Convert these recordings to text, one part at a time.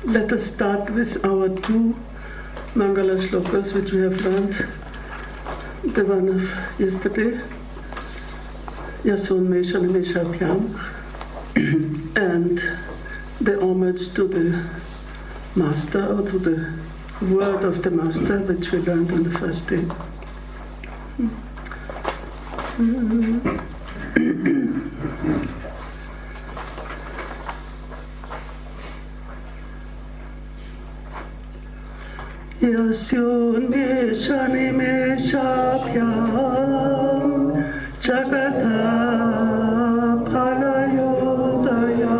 let us start with our two Mangala shlokas which we have learned. The one of yesterday, Yasun Meshan Meshabhyam, and the homage to the Master, or to the word of the Master, which we learned on the first day. Yasyun Meshani Meshabhyam Jagata Phalayodaya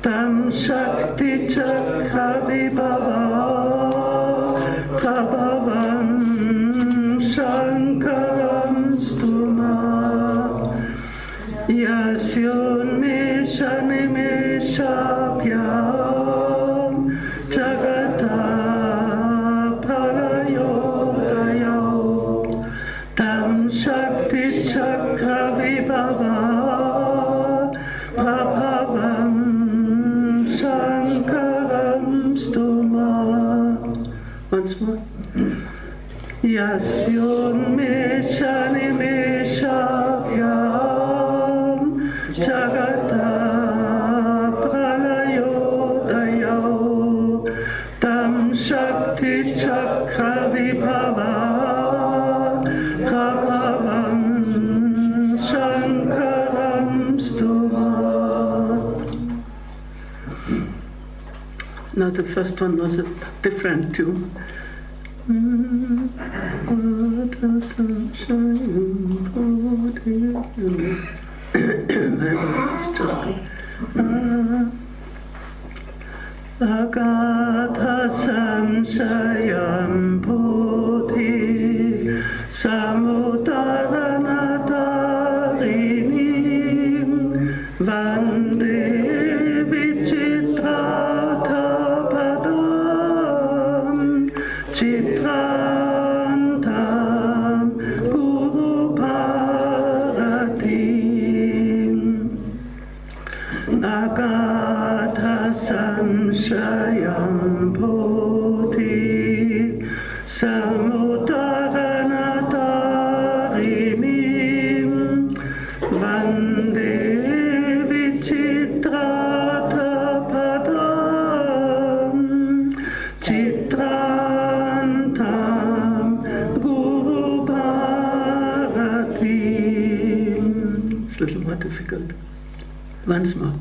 Tam Shakti Chakra Vibhava Prabhavam Shankaram Stuma Yasyun Meshani Meshabhyam Jagata Shakti Chakra Vibhava Prabhavam Shankaram Stuma. Once more. Yasyun Meshani Meshabhyam Jagata Pralayodaya Tam Shakti Chakra Vibhava Now the first one was a different tune. My voice is just Agatha Samshayam Bodhi Samudaranatarini Vande Chitrantam Guru Bharatim Agatha Samshayam Bodhi Samudaranatarim Vande Vichitrata Padam Chitrantam Guru Bharatim. It's a little more difficult. Once more.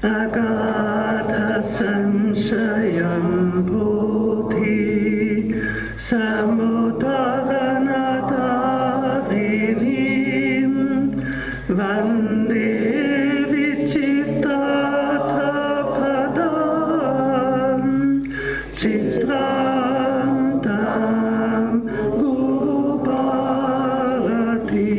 Agatha Samshayam Bodhi Samudaranatarim Vande Vichitrata Padam Chitrantam Guru Bharatim.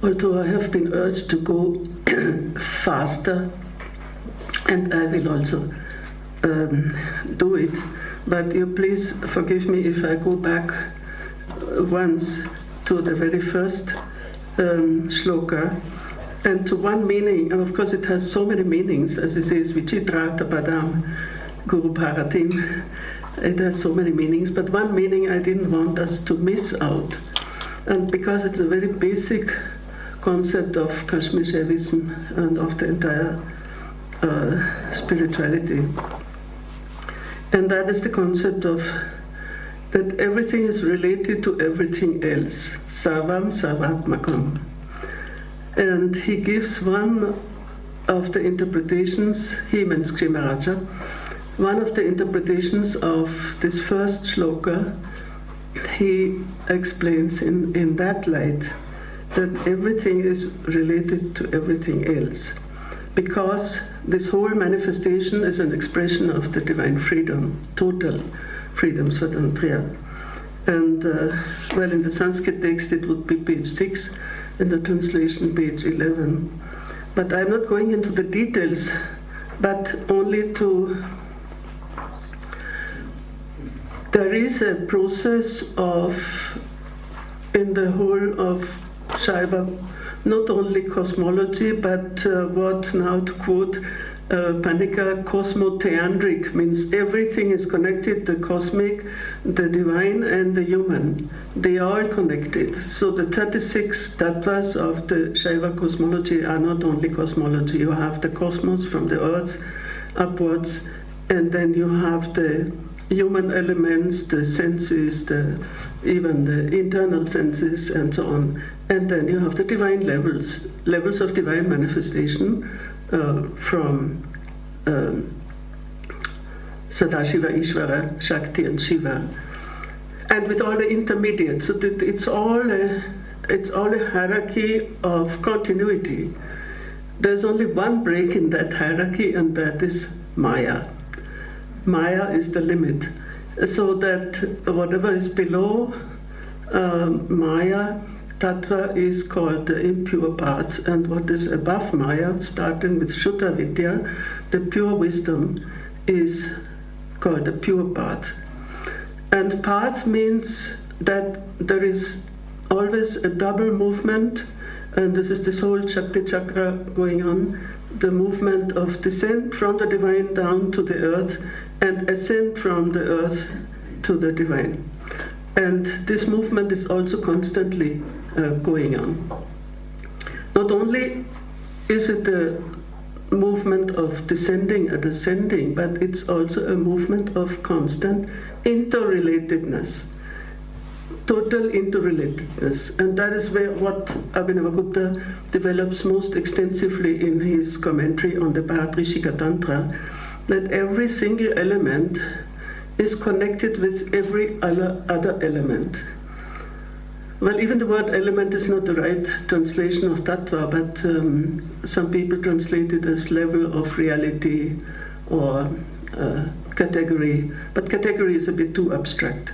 Although I have been urged to go faster, and I will also do it, but you please forgive me if I go back once to the very first shloka and to one meaning. And of course it has so many meanings, as it says Vichitrata Padam Guru Bharatim. It has so many meanings, but one meaning I didn't want us to miss out, and because it's a very basic concept of Kashmir Shaivism and of the entire spirituality. And that is the concept of that everything is related to everything else. Sarvam Sarvatmakam. And he gives one of the interpretations, he means Kshemaraja, one of the interpretations of this first shloka, he explains in that light that everything is related to everything else, because this whole manifestation is an expression of the divine freedom, total freedom, swatantriya. And, well, in the Sanskrit text it would be page 6, in the translation page 11. But I'm not going into the details, but only to... There is a process of, in the whole of Shaiva, not only cosmology, but what now to quote Panika, cosmotheandric, means everything is connected, the cosmic, the divine, and the human. They are all connected. So the 36 tattvas of the Shaiva cosmology are not only cosmology. You have the cosmos from the earth upwards, and then you have the human elements, the senses, even the internal senses, and so on. And then you have the divine levels of divine manifestation from Sadashiva, Ishvara, Shakti, and Shiva, and with all the intermediates. So that it's all a hierarchy of continuity. There's only one break in that hierarchy, and that is Maya. Maya is the limit, so that whatever is below Maya Tattva is called the impure parts, and what is above Maya, starting with Shuddha Vidya, the pure wisdom, is called the pure part. And part means that there is always a double movement, and this is this whole Shakti Chakra going on, the movement of descent from the divine down to the earth, and ascent from the earth to the divine. And this movement is also constantly going on. Not only is it a movement of descending and ascending, but it's also a movement of constant interrelatedness, total interrelatedness. And that is where what Abhinavagupta develops most extensively in his commentary on the Bharatrishika Tantra, that every single element is connected with every other element. Well, even the word element is not the right translation of tattva, but some people translate it as level of reality or category, but category is a bit too abstract.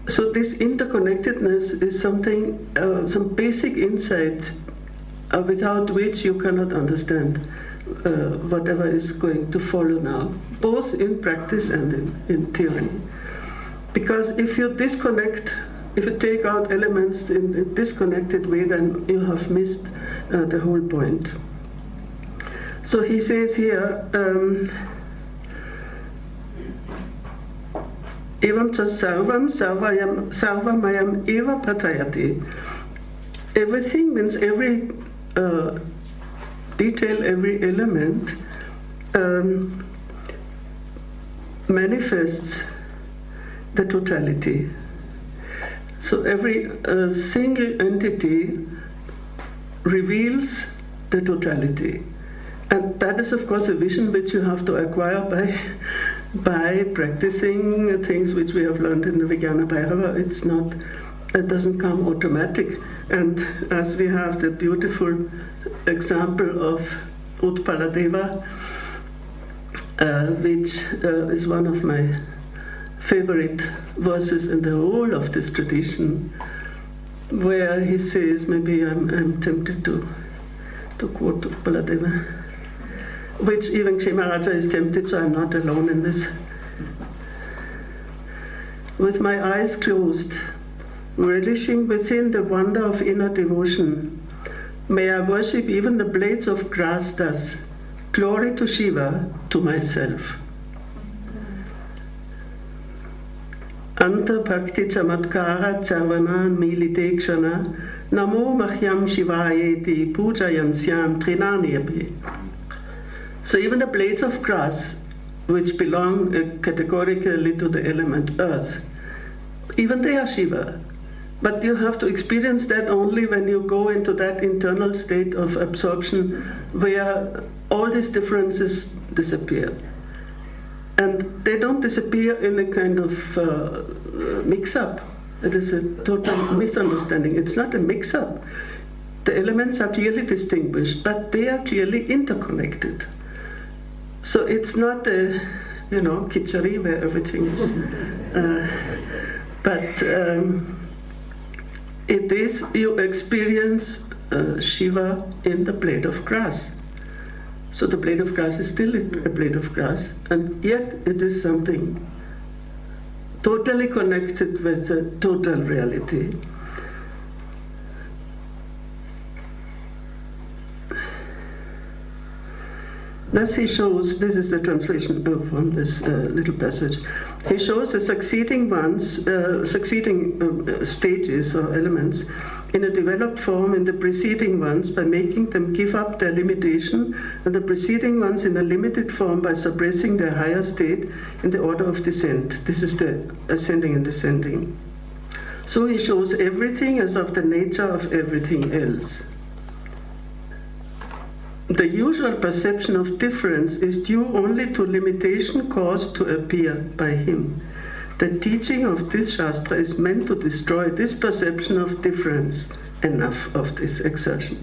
So this interconnectedness is something, some basic insight without which you cannot understand whatever is going to follow now, both in practice and in theory. Because if you disconnect, if you take out elements in a disconnected way, then you have missed the whole point. So he says here, Evam cha sarvam sarvamayam eva patayati. Everything means every detail, every element manifests the totality. So every single entity reveals the totality. And that is, of course, a vision which you have to acquire by practicing things which we have learned in the Vijnana Bhairava. It doesn't come automatic. And as we have the beautiful example of Utpaladeva, which is one of my favorite verses in the whole of this tradition, where he says, maybe I'm tempted to quote Utpaladeva, which even Kshemaraja is tempted, so I'm not alone in this. With my eyes closed, relishing within the wonder of inner devotion, may I worship even the blades of grass thus, glory to Shiva, to myself. Anta bhakti chamatkara chavana milite kshana, namo mahyam shivayeti pujayansyam trinanyapi. So even the blades of grass, which belong categorically to the element earth, even they are Shiva. But you have to experience that only when you go into that internal state of absorption where all these differences disappear. And they don't disappear in a kind of mix-up. It is a total misunderstanding. It's not a mix-up. The elements are clearly distinguished, but they are clearly interconnected. So it's not a, kitchery where everything is. But it is, you experience Shiva in the blade of grass. So the blade of grass is still a blade of grass, and yet it is something totally connected with the total reality. Thus he shows, this is the translation from this little passage, he shows the succeeding stages or elements in a developed form in the preceding ones by making them give up their limitation, and the preceding ones in a limited form by suppressing their higher state in the order of descent. This is the ascending and descending. So he shows everything as of the nature of everything else. The usual perception of difference is due only to limitation caused to appear by him. The teaching of this Shastra is meant to destroy this perception of difference. Enough of this exertion.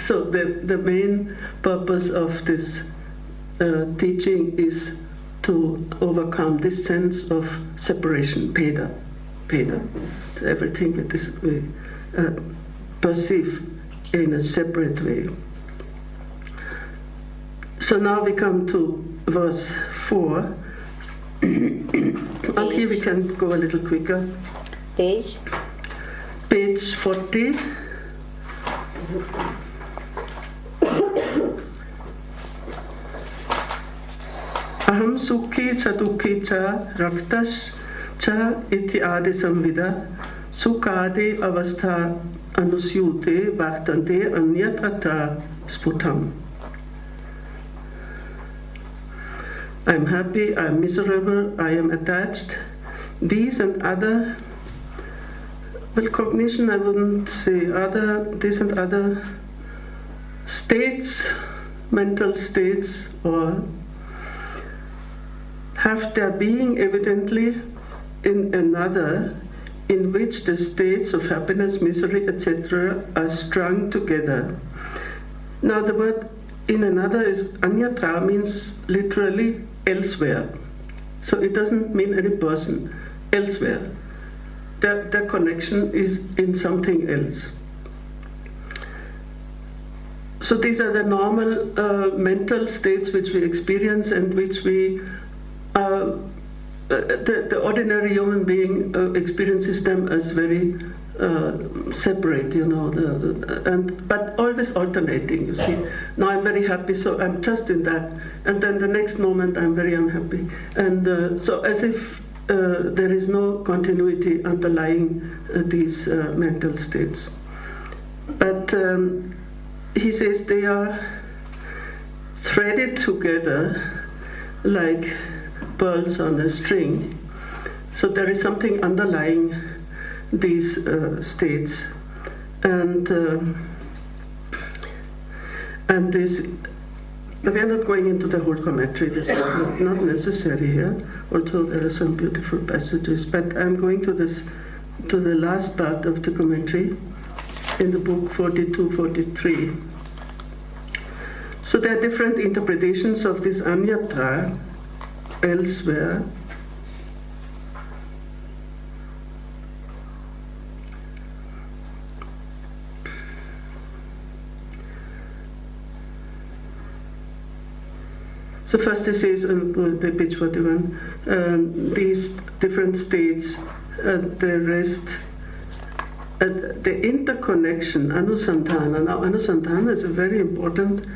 So the main purpose of this teaching is to overcome this sense of separation, Peda. Everything that we perceive in a separate way. So now we come to verse 4. Okay, we can go a little quicker. Page 40. Aham sukhi cha dukhi cha raktash cha iti adi samvida sukade avastha anusyute vartante anyatra sputam. I am happy, I am miserable, I am attached. These and other, cognition I wouldn't say, these and other states, mental states, or have their being evidently in another, in which the states of happiness, misery, etc. are strung together. Now the word in another is anyatra, means literally elsewhere. So it doesn't mean any person, elsewhere. The connection is in something else. So these are the normal mental states which we experience and which we the ordinary human being experiences them as very separate, but always alternating, you see. Now I'm very happy, so I'm just in that, and then the next moment I'm very unhappy, and so as if there is no continuity underlying these mental states. But he says they are threaded together like pearls on a string. So there is something underlying these states, and this. We are not going into the whole commentary. This is not necessary here, although there are some beautiful passages. But I'm going to the last part of the commentary in the book 42-43. So there are different interpretations of this anyatra elsewhere. So first he says, page 41, these different states, the rest, the interconnection, anusandhana. Now anusandhana is a very important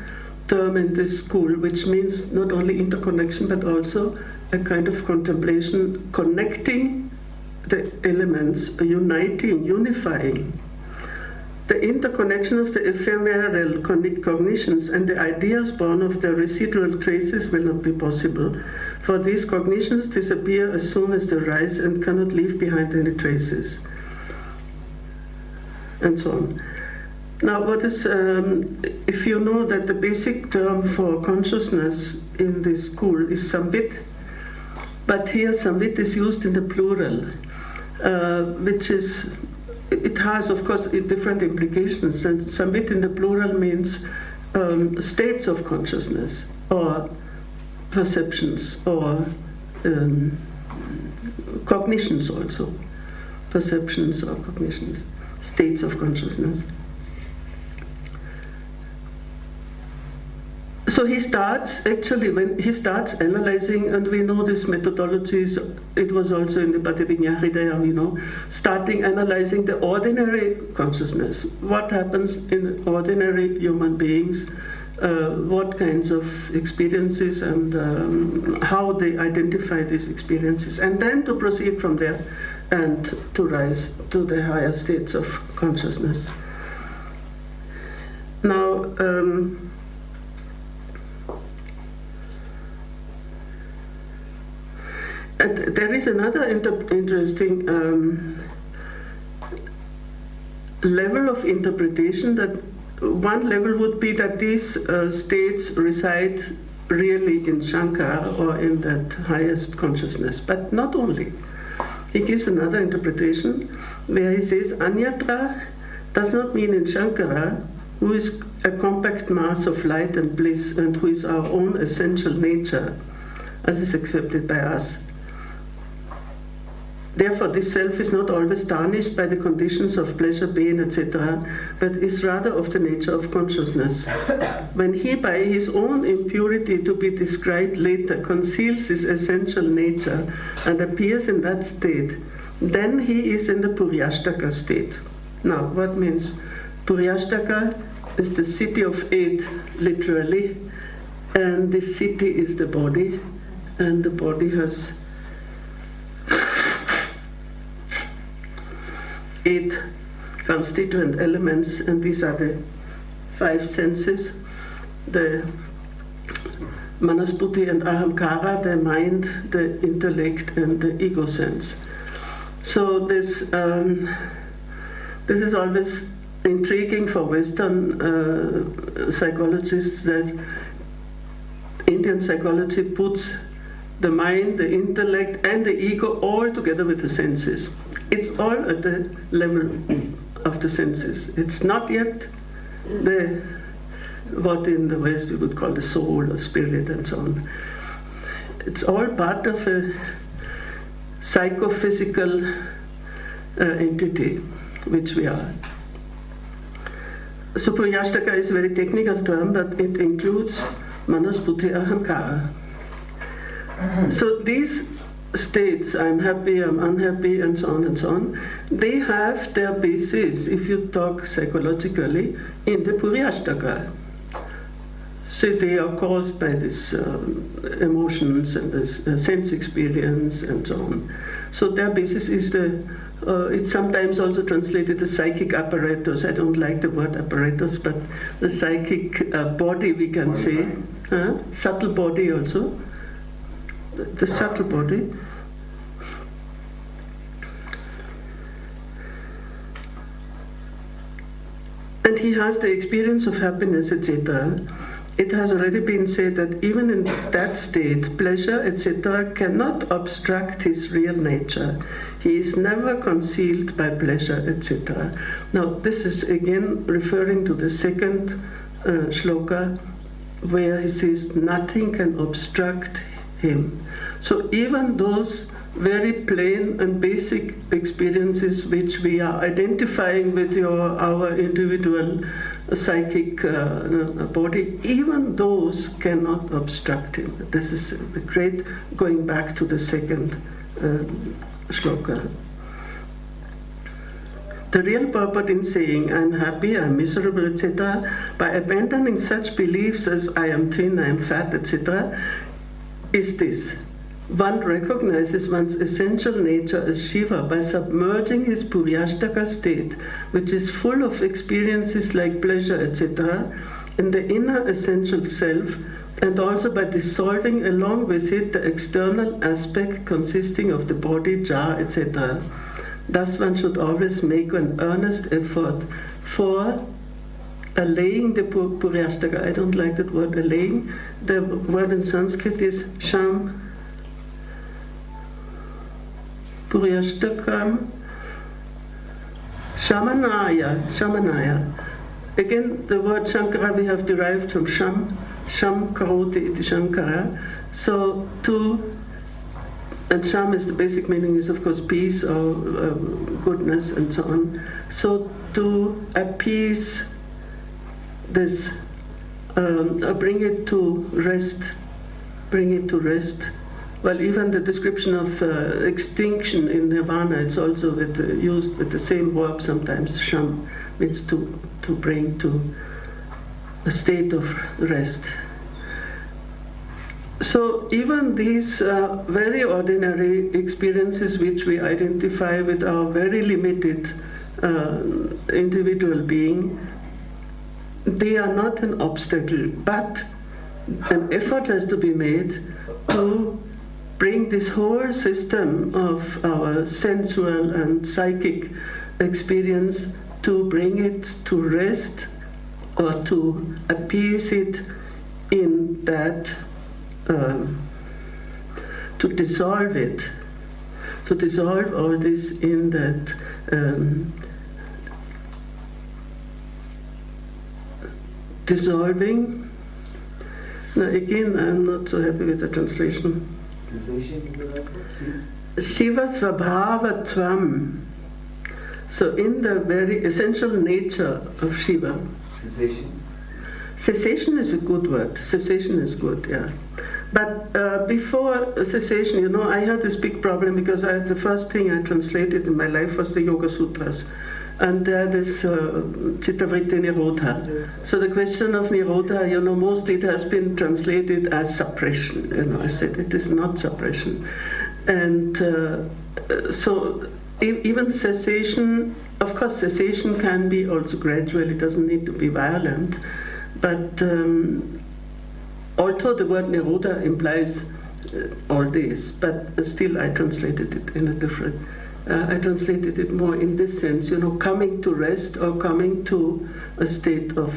term in this school, which means not only interconnection but also a kind of contemplation, connecting the elements, uniting, unifying. The interconnection of the ephemeral cognitions and the ideas born of their residual traces will not be possible, for these cognitions disappear as soon as they rise and cannot leave behind any traces, and so on. Now, what is, if you know that the basic term for consciousness in this school is samvit, but here samvit is used in the plural. which is, it has, of course, different implications, and samvit in the plural means states of consciousness, or perceptions, or cognitions also. Perceptions or cognitions, states of consciousness. So he starts, actually, when he starts analyzing, and we know this methodologies, it was also in the Pativinyahridaya, starting analyzing the ordinary consciousness. What happens in ordinary human beings, what kinds of experiences, and how they identify these experiences, and then to proceed from there and to rise to the higher states of consciousness. Now, and there is another interesting level of interpretation. That one level would be that these states reside really in Shankara, or in that highest consciousness, but not only. He gives another interpretation where he says Anyatra does not mean in Shankara, who is a compact mass of light and bliss, and who is our own essential nature, as is accepted by us. Therefore, this self is not always tarnished by the conditions of pleasure, pain, etc., but is rather of the nature of consciousness. When he, by his own impurity to be described later, conceals his essential nature and appears in that state, then he is in the Puryashtaka state. Now, what means Puryashtaka? Is the city of 8, literally, and the city is the body, and the body has 8 constituent elements, and these are the 5 senses, the Manasbuddhi and Ahamkara, the mind, the intellect, and the ego sense. So this is always intriguing for Western psychologists, that Indian psychology puts the mind, the intellect, and the ego all together with the senses. It's all at the level of the senses. It's not yet what in the West we would call the soul or spirit and so on. It's all part of a psychophysical entity, which we are. So Puryashtaka is a very technical term, but it includes Manas, Buddhi, Ahamkara. So these states, I'm happy, I'm unhappy, and so on, they have their basis, if you talk psychologically, in the Puryashtaka. So they are caused by these emotions and this sense experience and so on. So their basis is it's sometimes also translated as psychic apparatus. I don't like the word apparatus, but the psychic body, we can say. Subtle body also. The subtle body. And he has the experience of happiness, etc. It has already been said that even in that state, pleasure, etc., cannot obstruct his real nature. He is never concealed by pleasure, etc. Now, this is again referring to the second shloka, where he says, nothing can obstruct him. So even those very plain and basic experiences which we are identifying with our individual psychic body, even those cannot obstruct him. This is the great, going back to the second shloka. The real purport in saying I'm happy, I'm miserable, etc., by abandoning such beliefs as I am thin, I am fat, etc., is this. One recognizes one's essential nature as Shiva by submerging his Puryashtaka state, which is full of experiences like pleasure, etc., in the inner essential self, and also by dissolving along with it the external aspect consisting of the body, jar, etc. Thus one should always make an earnest effort for allaying the Puryashtaka. I don't like that word, allaying. The word in Sanskrit is sham Puryashtakam, Shamanaya. Again, the word Shankara we have derived from Sham Karoti iti Shankara. So and Sham is the basic meaning is of course peace or goodness and so on. So to appease this, bring it to rest. Well, even the description of extinction in Nirvana, it's also used with the same verb sometimes. Sham means to bring to a state of rest. So even these very ordinary experiences which we identify with our very limited individual being, they are not an obstacle, but an effort has to be made to bring this whole system of our sensual and psychic experience, to bring it to rest or to appease it in that, to dissolve all this in that dissolving. Now again, I'm not so happy with the translation. Shiva Svabhavatvam. So in the very essential nature of Shiva. Cessation is a good word. Cessation is good, yeah. But before cessation, I had this big problem because the first thing I translated in my life was the Yoga Sutras. And there is Chittavritti Nirodha. So the question of Nirodha, mostly it has been translated as suppression. I said it is not suppression. And so even cessation, of course cessation can be also gradual, it doesn't need to be violent. But although the word Nirodha implies all this, but still I translated it in a different, I translated it more in this sense, coming to rest or coming to a state of,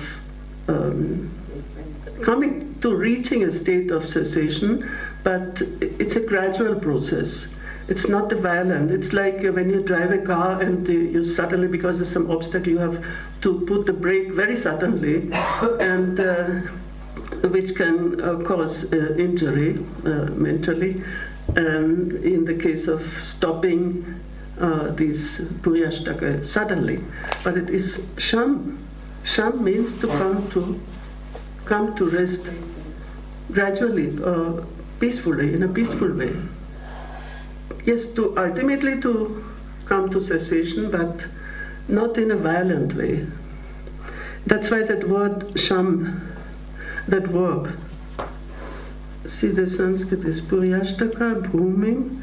coming to reaching a state of cessation, but it's a gradual process. It's not violent. It's like when you drive a car and you suddenly, because of some obstacle, you have to put the brake very suddenly, and which can cause injury mentally. In the case of stopping these Puryashtaka suddenly, but it is Sham. Sham means to come to rest gradually, peacefully, in a peaceful way. Yes, ultimately to come to cessation, but not in a violent way. That's why that word Sham, that verb. See, the Sanskrit is Puryashtaka Bhumim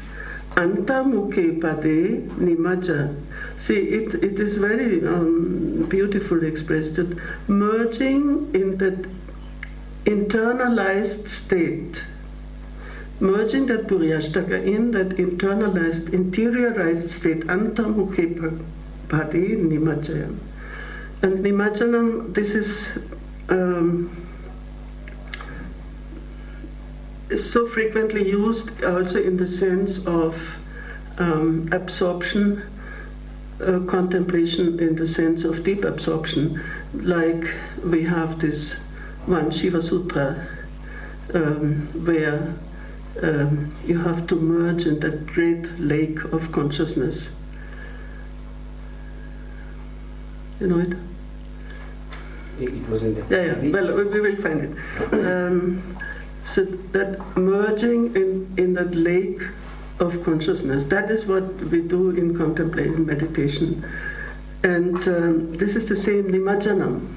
Antamukhe Pade Nimaja. See, it is very beautifully expressed, that merging in that internalized state, merging that Puryashtaka in that internalized, interiorized state, Antamukhe Pade Nimajayam. And Nimajanam, this is so frequently used also in the sense of absorption, contemplation in the sense of deep absorption. Like we have this one Shiva Sutra where you have to merge in that great lake of consciousness. You know it? It was in the... Yeah. Well, we will find it. So that merging in that lake of consciousness, that is what we do in contemplative meditation. And this is the same Nimajanam.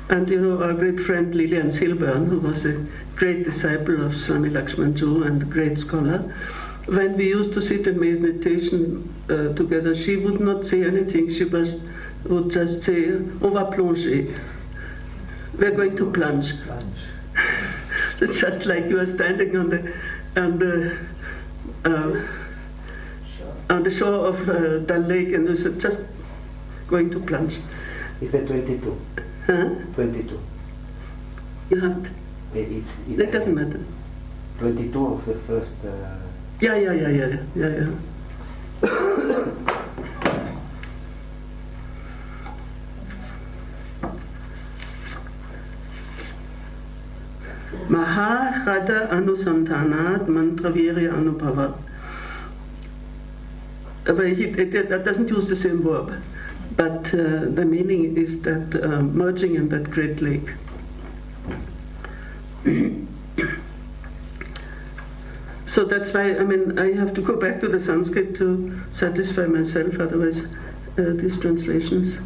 And our great friend Lillian Silburn, who was a great disciple of Swami Lakshman Ju and a great scholar, when we used to sit in meditation together, she would not say anything. She would just say, "On va plonger." We're going to plunge. It's just like you are standing on the shore of the lake, and you're just going to plunge. Is that 22? Huh? 22. You have. That doesn't matter. 22 of the first. Yeah. Maharada Anusandhanat Mantravirya Anubhava. But that doesn't use the same verb, but the meaning is that merging in that great lake. So that's why, I have to go back to the Sanskrit to satisfy myself, otherwise these translations.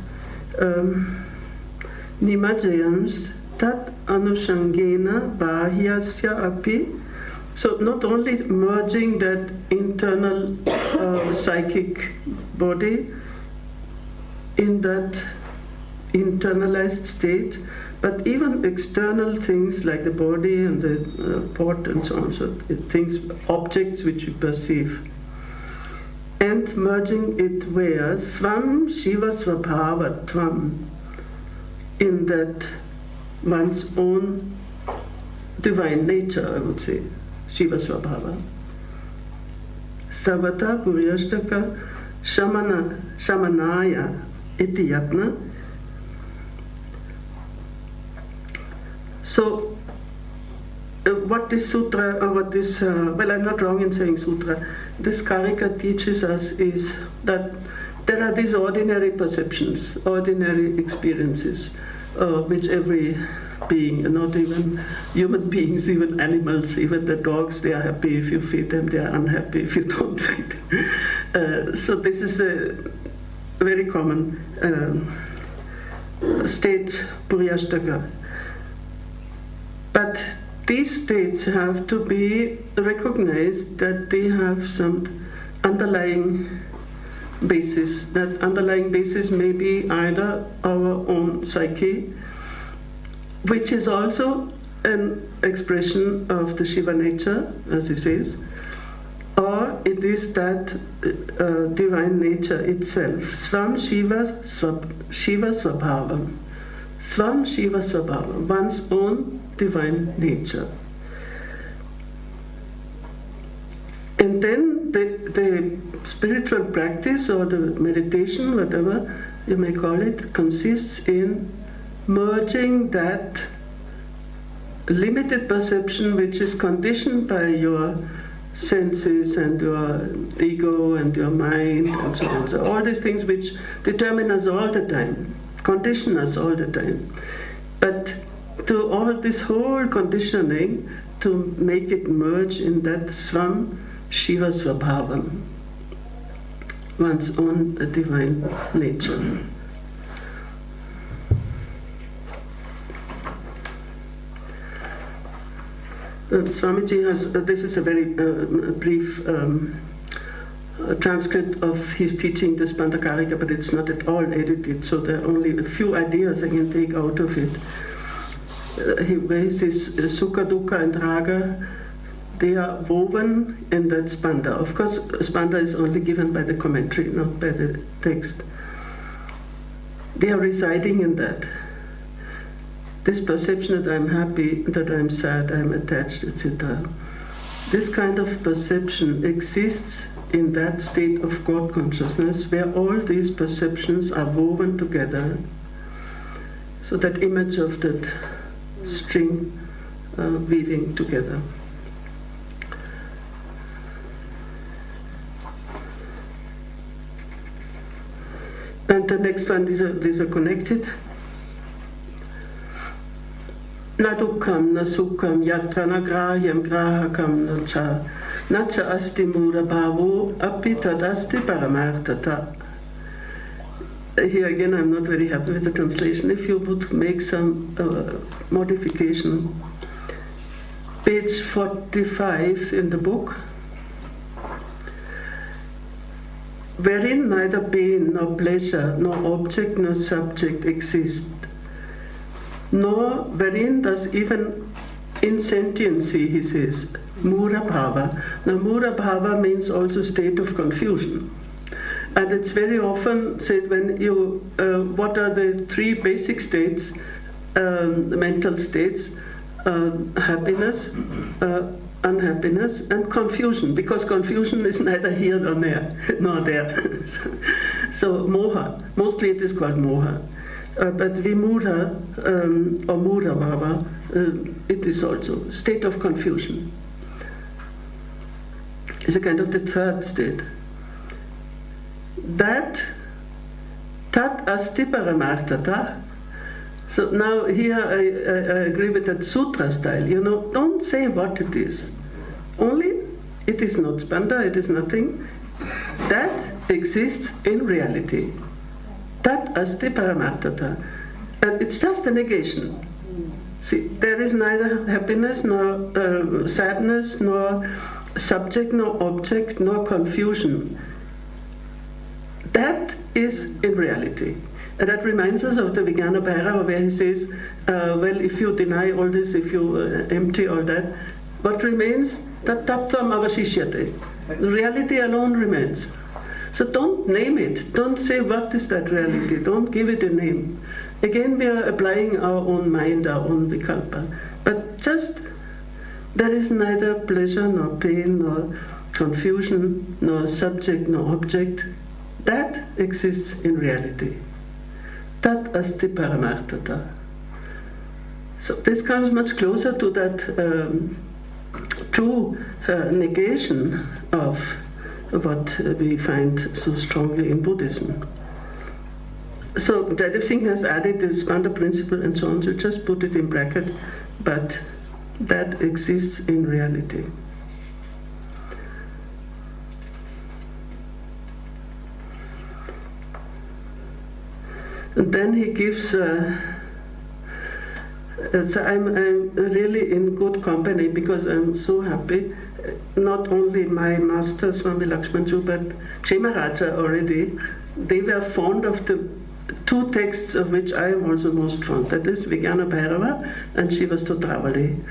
Nimajayams tat anushangena bahyasya api. So not only merging that internal psychic body in that internalized state, but even external things like the body and the pot and so on, so things, objects which you perceive. And merging it where? Svam Shiva Svabhava Tvam, in that one's own divine nature, I would say. Shiva Svabhava. Savata Puryashtaka Shamanaya Iti Yatna. So, what this sutra, or what this, well, I'm not wrong in saying sutra, this Kārikā teaches us is that there are these ordinary perceptions, ordinary experiences, which every being, not even human beings, even animals, even the dogs, they are happy if you feed them, they are unhappy if you don't feed them. So this is a very common state, Puryashtaka. But these states have to be recognized that they have some underlying basis. That underlying basis may be either our own psyche, which is also an expression of the Shiva nature, as he says, or it is that divine nature itself. Svam Shiva Svabhava. Svam Shiva Svabhava, one's own divine nature. And then the spiritual practice or the meditation, whatever you may call it, consists in merging that limited perception which is conditioned by your senses and your ego and your mind and so on. So all these things which determine us all the time, condition us all the time. But to all this whole conditioning, to make it merge in that Svam Shiva Svabhavam, one's own divine nature. Swamiji has, this is a very brief transcript of his teaching, the Spanda Kārikā, but it's not at all edited, so there are only a few ideas I can take out of it. Where he says Sukha, Dukkha and Raga, they are woven in that Spanda. Of course, Spanda is only given by the commentary, not by the text. They are residing in that. This perception that I'm happy, that I'm sad, I'm attached, etc. This kind of perception exists in that state of God consciousness where all these perceptions are woven together. So that image of that string weaving together. And the next one, these are connected. Na dukkham, na sukham, yatra na grahyam, grahakam, na cha asti mura bhavo, api tadasti paramartata. Here again, I'm not very happy with the translation. If you would make some modification. Page 45 in the book. Wherein neither pain, nor pleasure, nor object, nor subject exist, nor wherein does even insentiency, he says, mura bhava. Now mura bhava means also state of confusion. And it's very often said when you, what are the three basic states, mental states, happiness, unhappiness, and confusion, because confusion is neither here nor there. So moha, mostly it is called moha. but Vimura or Mura Bhava, it is also state of confusion. It's a kind of the third state. That tat asti paramartata. So now here I agree with that sutra style. Don't say what it is. Only it is not Spanda, it is nothing. That exists in reality. Tat asti paramartata. And it's just a negation. See, there is neither happiness, nor sadness, nor subject, nor object, nor confusion. That is in reality. And that reminds us of the Vijnana Bhairava, where he says, well, if you deny all this, if you empty all that, what remains? Tat taptvam avashishyate. Reality alone remains. So don't name it. Don't say what is that reality. Don't give it a name. Again, we are applying our own mind, our own vikalpa. But just, there is neither pleasure, nor pain, nor confusion, nor subject, nor object. That exists in reality. Tat asti paramartata. So this comes much closer to that true negation of what we find so strongly in Buddhism. So Jaidev Singh has added the Spanda principle and so on, so just put it in bracket, but that exists in reality. And then he gives, so I'm really in good company because I'm so happy. Not only my master Swami Lakshmanju, but Kshemaraja already, they were fond of the two texts of which I am also most fond. That is Vijnana Bhairava and Shiva Stotravali.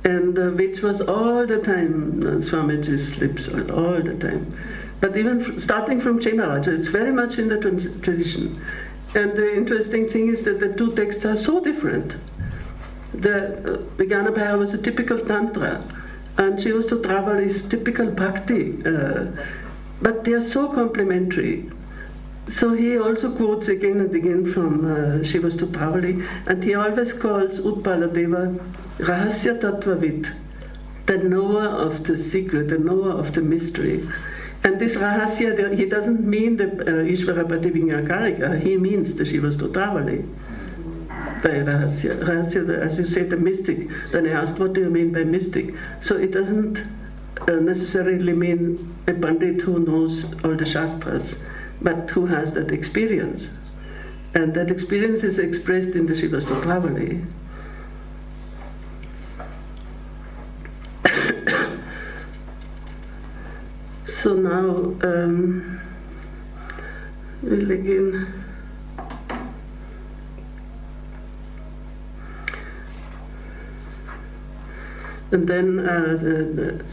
And which was all the time on Swamiji's lips, all the time. But even starting from Kshemaraja, it's very much in the tradition. And the interesting thing is that the two texts are so different. The Vijnana Bhairava is a typical Tantra, and Shiva Stotravali is typical Bhakti. But they are so complementary. So he also quotes again and again from Shiva Stotravali, and he always calls Utpaladeva Rahasya Tattvavit, the knower of the secret, the knower of the mystery. And this Rahasya, he doesn't mean the Ishvarapati Vijnana Kārikā, he means the Shiva Stotravali. By Rahasya. Rahasya, as you say, the mystic. Then I asked, what do you mean by mystic? So it doesn't necessarily mean a Pandit who knows all the Shastras, but who has that experience. And that experience is expressed in the Shiva Stotravali. So now we'll again and then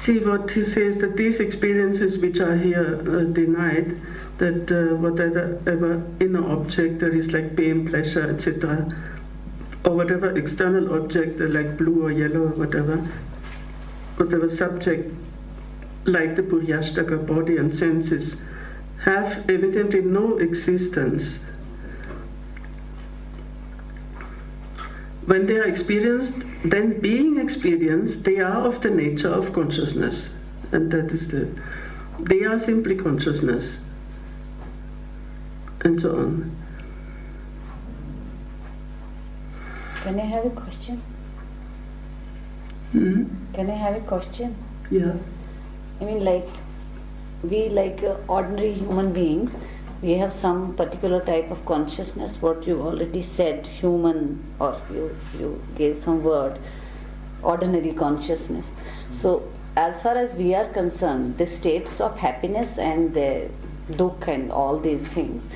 see what he says, that these experiences which are here denied, that whatever inner object there is, like pain, pleasure, etc., or whatever external object like blue or yellow or whatever subject like the Puryashtaka body and senses, have evidently no existence. When they are experienced, then being experienced, they are of the nature of consciousness. And that is they are simply consciousness. And so on. Can I have a question? Can I have a question? Yeah. I mean, we ordinary human beings, we have some particular type of consciousness, what you already said, human, or you gave some word, ordinary consciousness. So as far as we are concerned, the states of happiness and the dukh and all these things,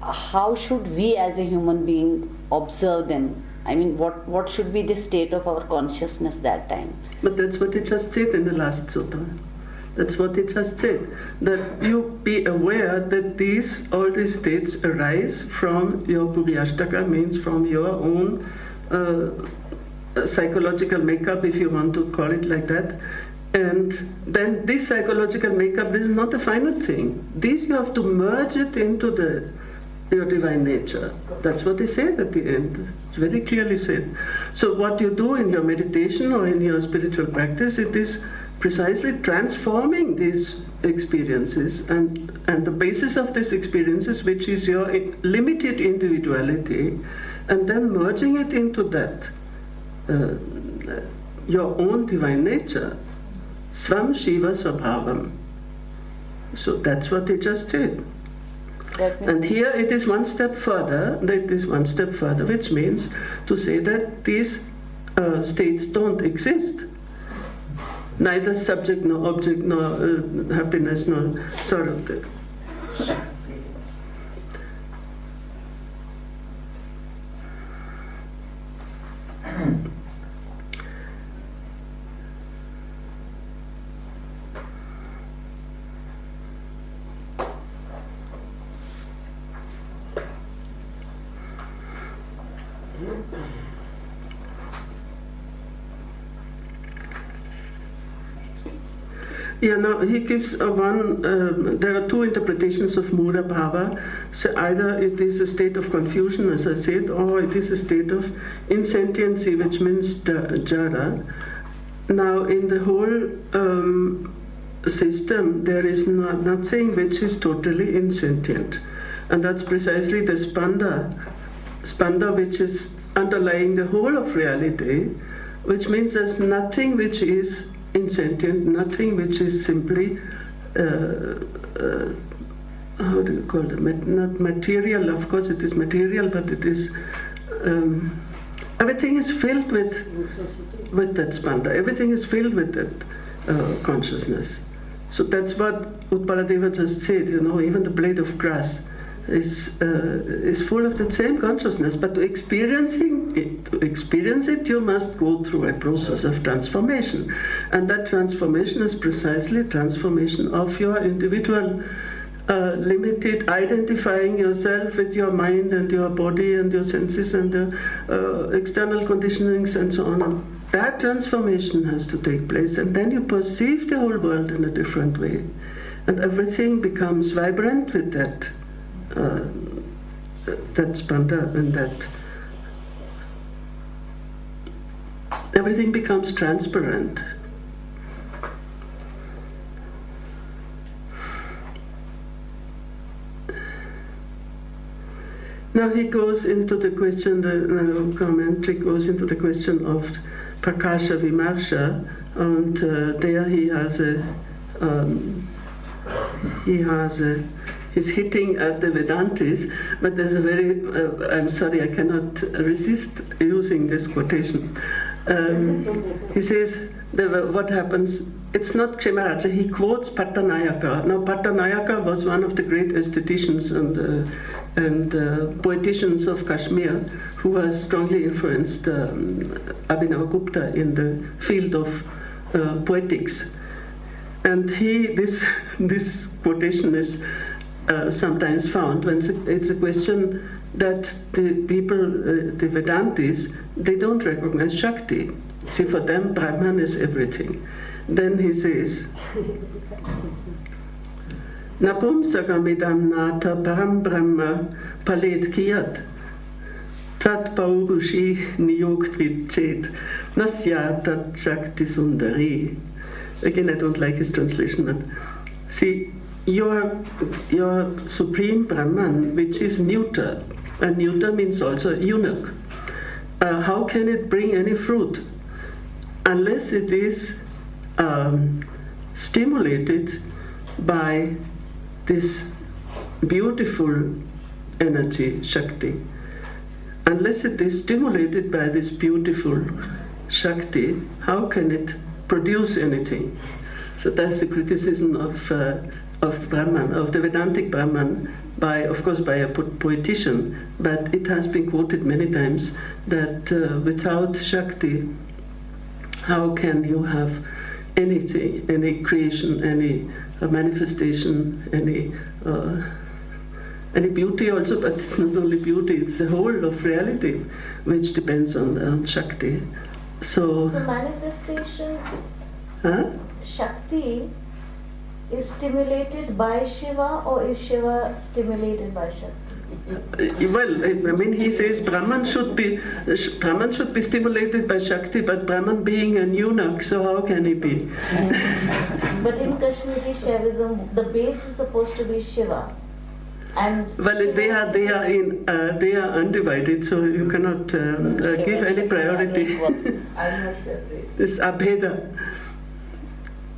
how should we as a human being observe them? I mean, what should be the state of our consciousness that time? But that's what you just said in the last sutta. That's what it just said. That you be aware that all these states arise from your Puriyashtaka, means from your own psychological makeup, if you want to call it like that. And then this psychological makeup, this is not a final thing. This you have to merge it into your divine nature. That's what they said at the end. It's very clearly said. So what you do in your meditation or in your spiritual practice, it is precisely transforming these experiences and the basis of these experiences, which is your limited individuality, and then merging it into that, your own divine nature. Svam Shiva Svabhavam. So that's what he just said. And here it is one step further, which means to say that these states don't exist. Neither subject nor object nor happiness nor sorrow. Yeah, now he gives there are two interpretations of Mura Bhava. So either it is a state of confusion, as I said, or it is a state of insentiency, which means jara. Now, in the whole system, there is nothing which is totally insentient. And that's precisely the Spanda which is underlying the whole of reality, which means there's nothing which is insentient, nothing which is simply, how do you call it, not material, of course it is material, but it is, everything is filled with that Spanda, everything is filled with that consciousness. So that's what Utpaladeva just said, even the blade of grass is full of the same consciousness, but to experience it, you must go through a process of transformation. And that transformation is precisely transformation of your individual limited, identifying yourself with your mind and your body and your senses and the external conditionings and so on. And that transformation has to take place, and then you perceive the whole world in a different way. And everything becomes vibrant with that Spanda, and that everything becomes transparent. Now he goes into the question, the commentary goes into the question of Prakasha Vimarsha, and there he's hitting at the Vedantis, but there's a very, I'm sorry, I cannot resist using this quotation. He says, what happens, it's not Kshemaraja, he quotes Pattanayaka. Now Pattanayaka was one of the great aestheticians and poeticians of Kashmir, who has strongly influenced Abhinavagupta in the field of poetics. And this quotation is sometimes found when it's a question that the people, the Vedantis, they don't recognize Shakti. See, for them, Brahman is everything. Then he says, Napumsakamidam nata param brahma palet kiyat tat paurushi niyoktrit chet nasya tat shakti sundari. Again, I don't like his translation, but see, your supreme Brahman, which is neuter, and neuter means also eunuch, how can it bring any fruit unless it is stimulated by this beautiful energy, Shakti? Unless it is stimulated by this beautiful Shakti, how can it produce anything? So that's the criticism of Brahman, of the Vedantic Brahman, of course by a poetician, but it has been quoted many times that without Shakti, how can you have anything, any creation, any manifestation, any beauty also, but it's not only beauty, it's the whole of reality, which depends on Shakti. So manifestation, Shakti is stimulated by Shiva, or is Shiva stimulated by Shakti? Well, I mean, he says Brahman should be stimulated by Shakti, but Brahman being a eunuch, so how can he be? But in Kashmiri Shaivism, the base is supposed to be Shiva. And well, they are undivided, so you cannot give any priority. It's abheda.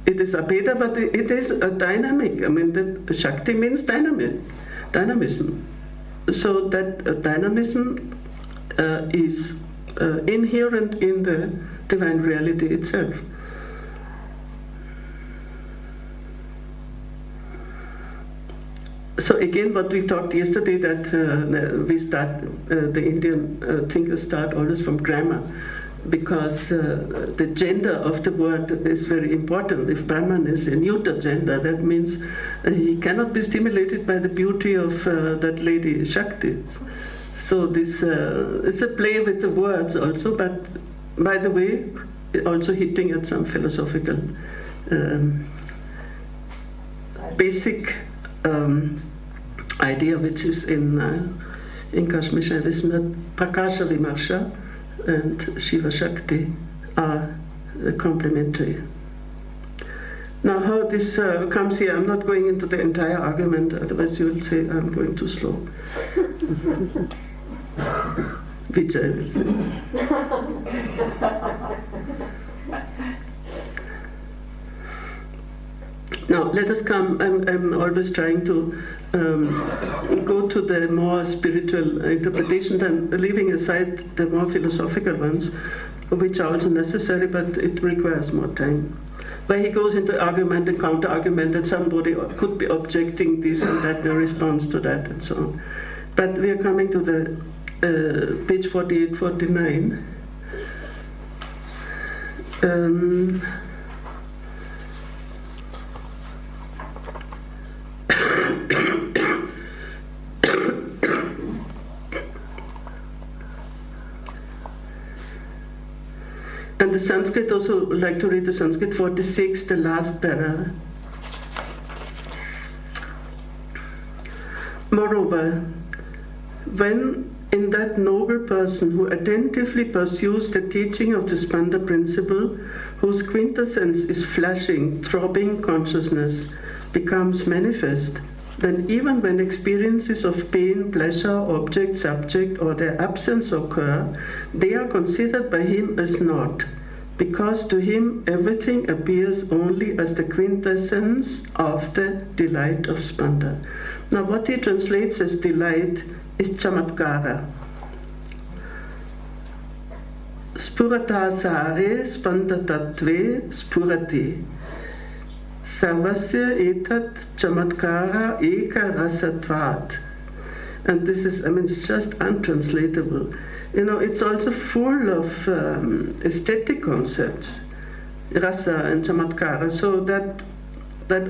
It is abheda, but it is a dynamic. I mean, the Shakti means dynamism. So that dynamism is inherent in the divine reality itself. So again, what we talked yesterday, that the Indian thinkers start always from grammar, because the gender of the word is very important. If Brahman is a neuter gender, that means he cannot be stimulated by the beauty of that lady Shakti. So this it's a play with the words also, but by the way, also hitting at some philosophical basic idea, which is in Kashmir Shaivism, that Prakasha Vimarsha and Shiva Shakti are complementary. Now, how this comes here, I'm not going into the entire argument, otherwise you will say I'm going too slow. Which I will say. Now, let us come. I'm always trying to go to the more spiritual interpretation than leaving aside the more philosophical ones, which are also necessary, but it requires more time. Where he goes into argument and counter-argument, that somebody could be objecting this and that in response to that and so on. But we are coming to the page 48, 49. And the Sanskrit also, would like to read the Sanskrit 46, the last para. Moreover, when in that noble person who attentively pursues the teaching of the Spanda principle, whose quintessence is flashing, throbbing consciousness, becomes manifest, then even when experiences of pain, pleasure, object, subject, or their absence occur, they are considered by him as naught, because to him everything appears only as the quintessence of the delight of Spanda. Now, what he translates as delight is chamatkara. Spurata sare spanda tattve spurati. Sarvasya etat chamatkara eka rasatvat. And this is, I mean, it's just untranslatable. You know, it's also full of aesthetic concepts, rasa and chamatkara, so that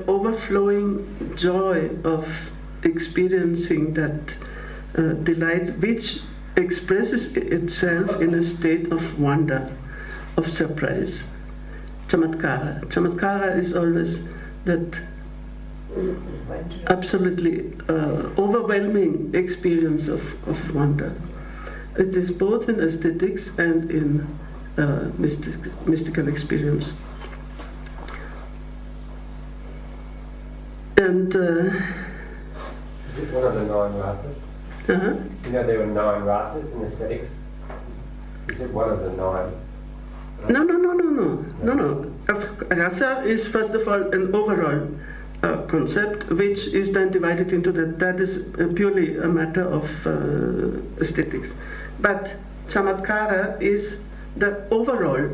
overflowing joy of experiencing that delight, which expresses itself in a state of wonder, of surprise. Chamatkara. Chamatkara is always that absolutely overwhelming experience of wonder. It is both in aesthetics and in mystical experience. And is it one of the 9 rasas? You know there were 9 rasas in aesthetics? Is it one of the 9? No. Rasa is first of all an overall concept, which is then divided into that is purely a matter of aesthetics. But chamatkara is the overall.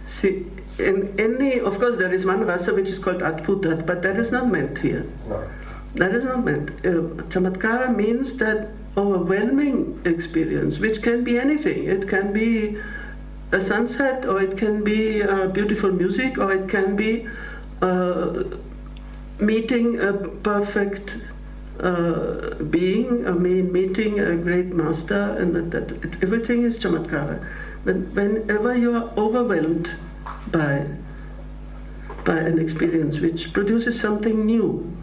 See, in any, of course, there is one rasa which is called adbhutat, but that is not meant here. It's not. That is not meant. Chamatkara means that overwhelming experience, which can be anything. It can be a sunset, or it can be beautiful music, or it can be meeting a perfect being, meeting a great master, and everything is chamatkara. But whenever you are overwhelmed by an experience which produces something new,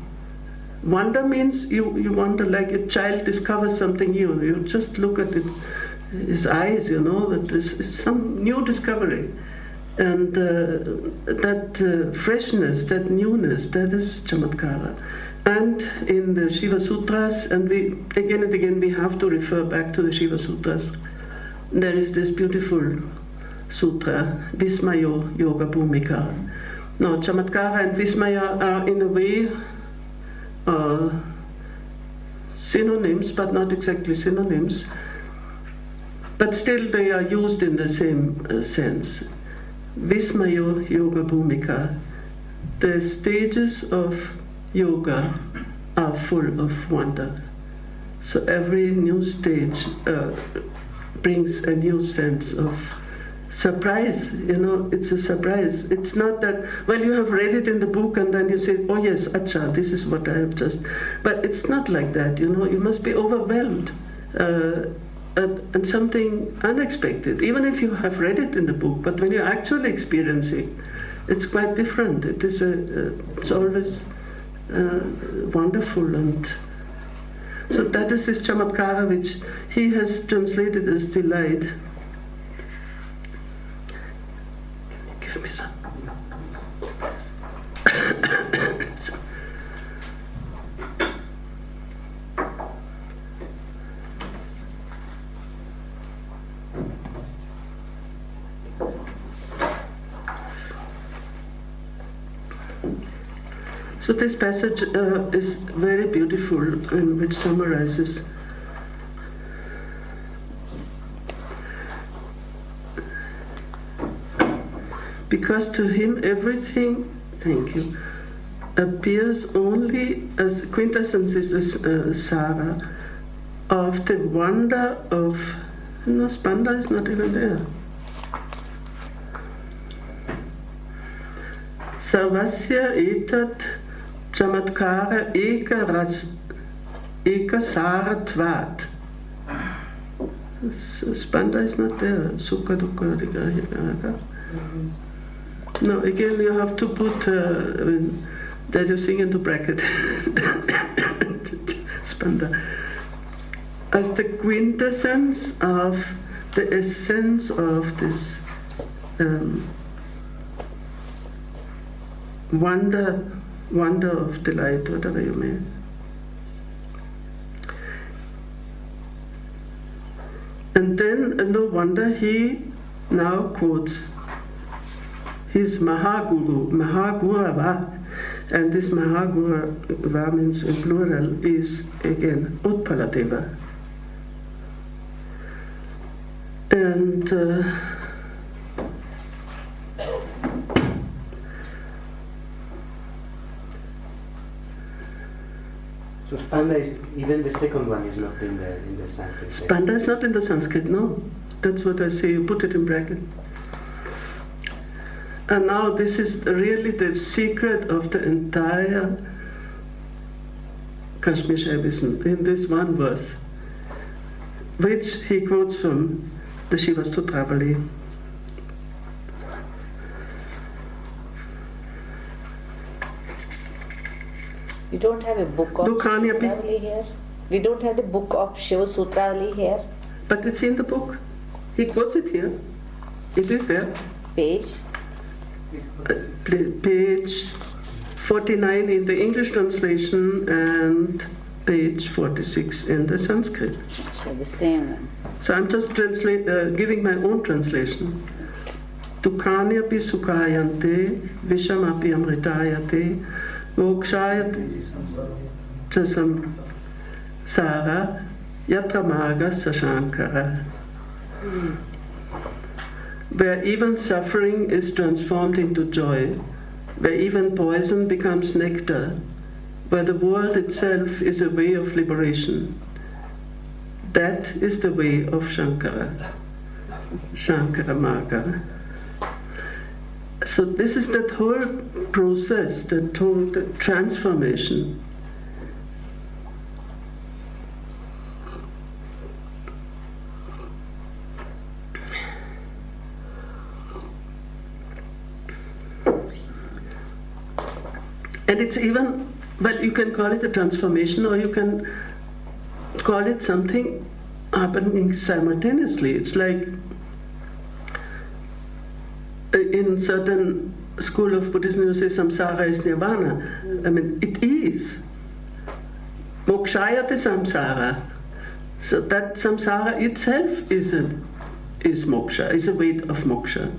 wonder means you wonder like a child discovers something new. You just look at his eyes, that this is some new discovery. And that freshness, that newness, that is chamatkara. And in the Shiva Sutras, and again and again we have to refer back to the Shiva Sutras, there is this beautiful sutra, Vismayo Yoga Bhumika. Now, chamatkara and vismaya are in a way synonyms, but not exactly synonyms. But still they are used in the same sense. Vismayo Yoga Bhumika. The stages of yoga are full of wonder. So every new stage brings a new sense of surprise. It's a surprise. It's not that, well, you have read it in the book and then you say, oh yes, acha, this is what I have just. But it's not like that, you must be overwhelmed. And something unexpected, even if you have read it in the book, but when you're actually experiencing, it's quite different. It is it's always wonderful, and so that is this chamatkara which he has translated as delight. Give me some. So this passage is very beautiful, and which summarizes because to him everything, thank you, appears only as quintessence is the sara of the wonder of, Spanda is not even there. Sarvasya etat chamatkara eka saratvat. Spanda is not there. Sukha dukkha adhikara. No, again you have to put that you sing into bracket. Spanda. As the quintessence of the essence of this wonder of delight, whatever you may. And then, no wonder, he now quotes his Mahagurava, and this Mahagurava means in plural is again Utpaladeva. And so Spanda is, even the second one is not in the Sanskrit. Spanda is not in the Sanskrit, no. That's what I say, you put it in bracket. And now this is really the secret of the entire Kashmir Shaivism in this one verse, which he quotes from the Shiva Sutravali. We don't have a book of Sutravali here. We don't have the book of Shiva Sutravali here. But it's in the book. He quotes it here. It is there. Page? Page 49 in the English translation and page 46 in the Sanskrit. So the same one. So I'm just giving my own translation. Dukhanyapi sukhayante, vishamapi amritayate, mokshayat chasam sara, yatramaga sashankara. Where even suffering is transformed into joy, where even poison becomes nectar, where the world itself is a way of liberation. That is the way of Shankara. Shankara Marga. So this is that whole process, that whole transformation. And it's even, well, you can call it a transformation, or you can call it something happening simultaneously. It's like in certain school of Buddhism, you say samsara is nirvana. I mean, it is. Mokshayate samsara. So that samsara itself is moksha, is a way of moksha.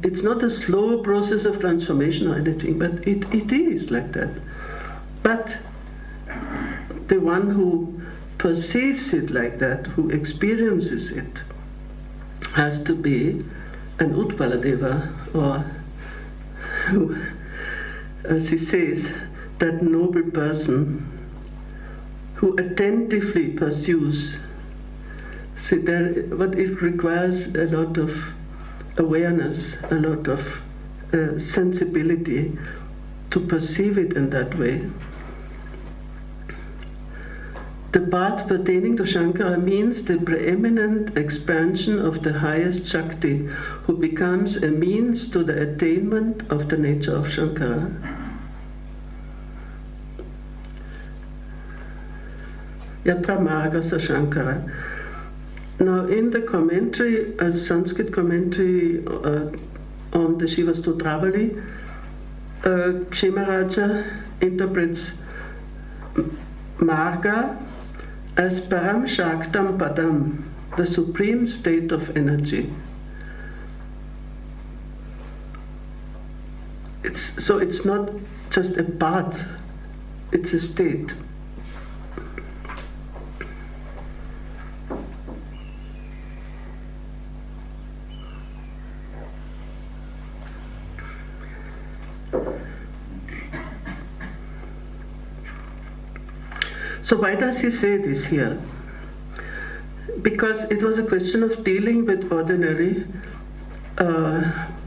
It's not a slow process of transformation or anything, but it is like that. But the one who perceives it like that, who experiences it, has to be an Utpaladeva, or who, as he says, that noble person who attentively pursues. See, what it requires a lot of awareness, a lot of sensibility to perceive it in that way. The path pertaining to Shankara means the preeminent expansion of the highest Shakti, who becomes a means to the attainment of the nature of Shankara. Yatra Marga Sa Shankara. Now, in the commentary, a Sanskrit commentary on the Shiva Stotravali, Kshemaraja interprets Marga as Param Shaktam Padam, the supreme state of energy. So it's not just a path, it's a state. So why does he say this here? Because it was a question of dealing with ordinary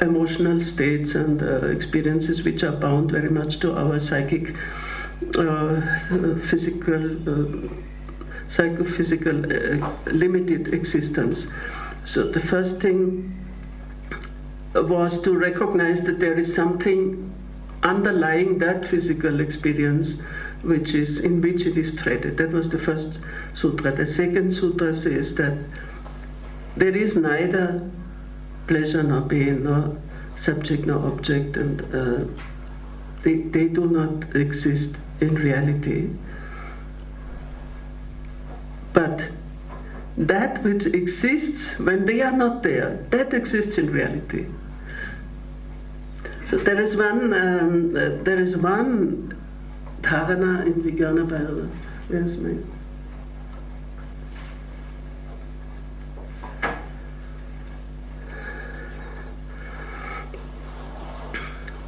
emotional states and experiences which are bound very much to our psychic, psychophysical limited existence. So the first thing was to recognize that there is something underlying that physical experience in which it is threaded. That was the first sutra. The second sutra says that there is neither pleasure nor pain, nor subject nor object, and they do not exist in reality. But that which exists when they are not there, that exists in reality. So there is one dharana in Vijnana Bhairava. Where is my?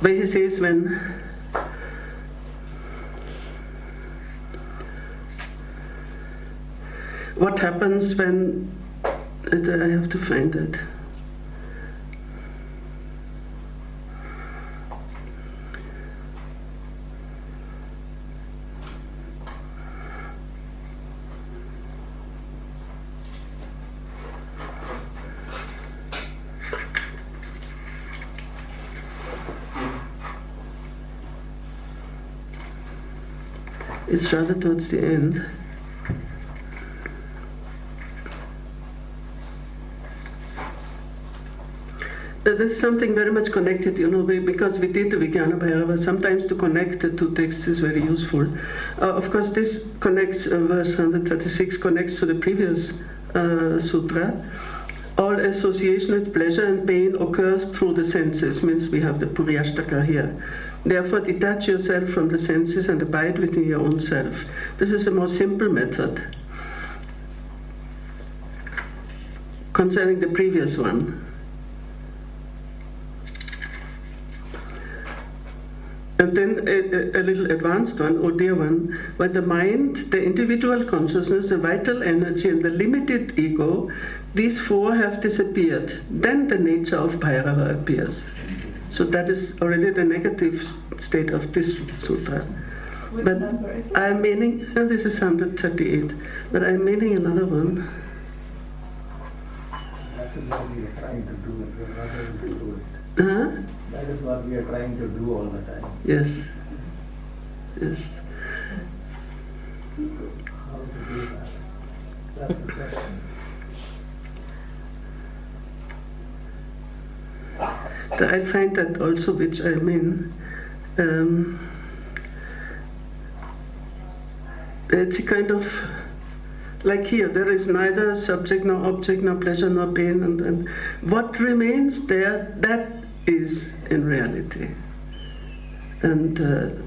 Where he says what happens when, I have to find it. It's rather towards the end. There's something very much connected, because we did the Vijnana Bhairava. Sometimes to connect the two texts is very useful. Of course, this connects, verse 136 connects to the previous sutra. All association with pleasure and pain occurs through the senses, means we have the Puriyashtaka here. Therefore, detach yourself from the senses and abide within your own self. This is a more simple method concerning the previous one. And then a little advanced one, or dear one, where the mind, the individual consciousness, the vital energy, and the limited ego these four have disappeared, then the nature of Bhairava appears. So that is already the negative state of this sutra. But I'm meaning, this is 138, but I'm meaning another one. That is what we are trying to do. We are not able to do it. Huh? That is what we are trying to do all the time. Yes. Yes. How to do that? That's the question. I find that also, which I mean, it's a kind of, like here, there is neither subject nor object, nor pleasure nor pain, and what remains there, that is in reality. And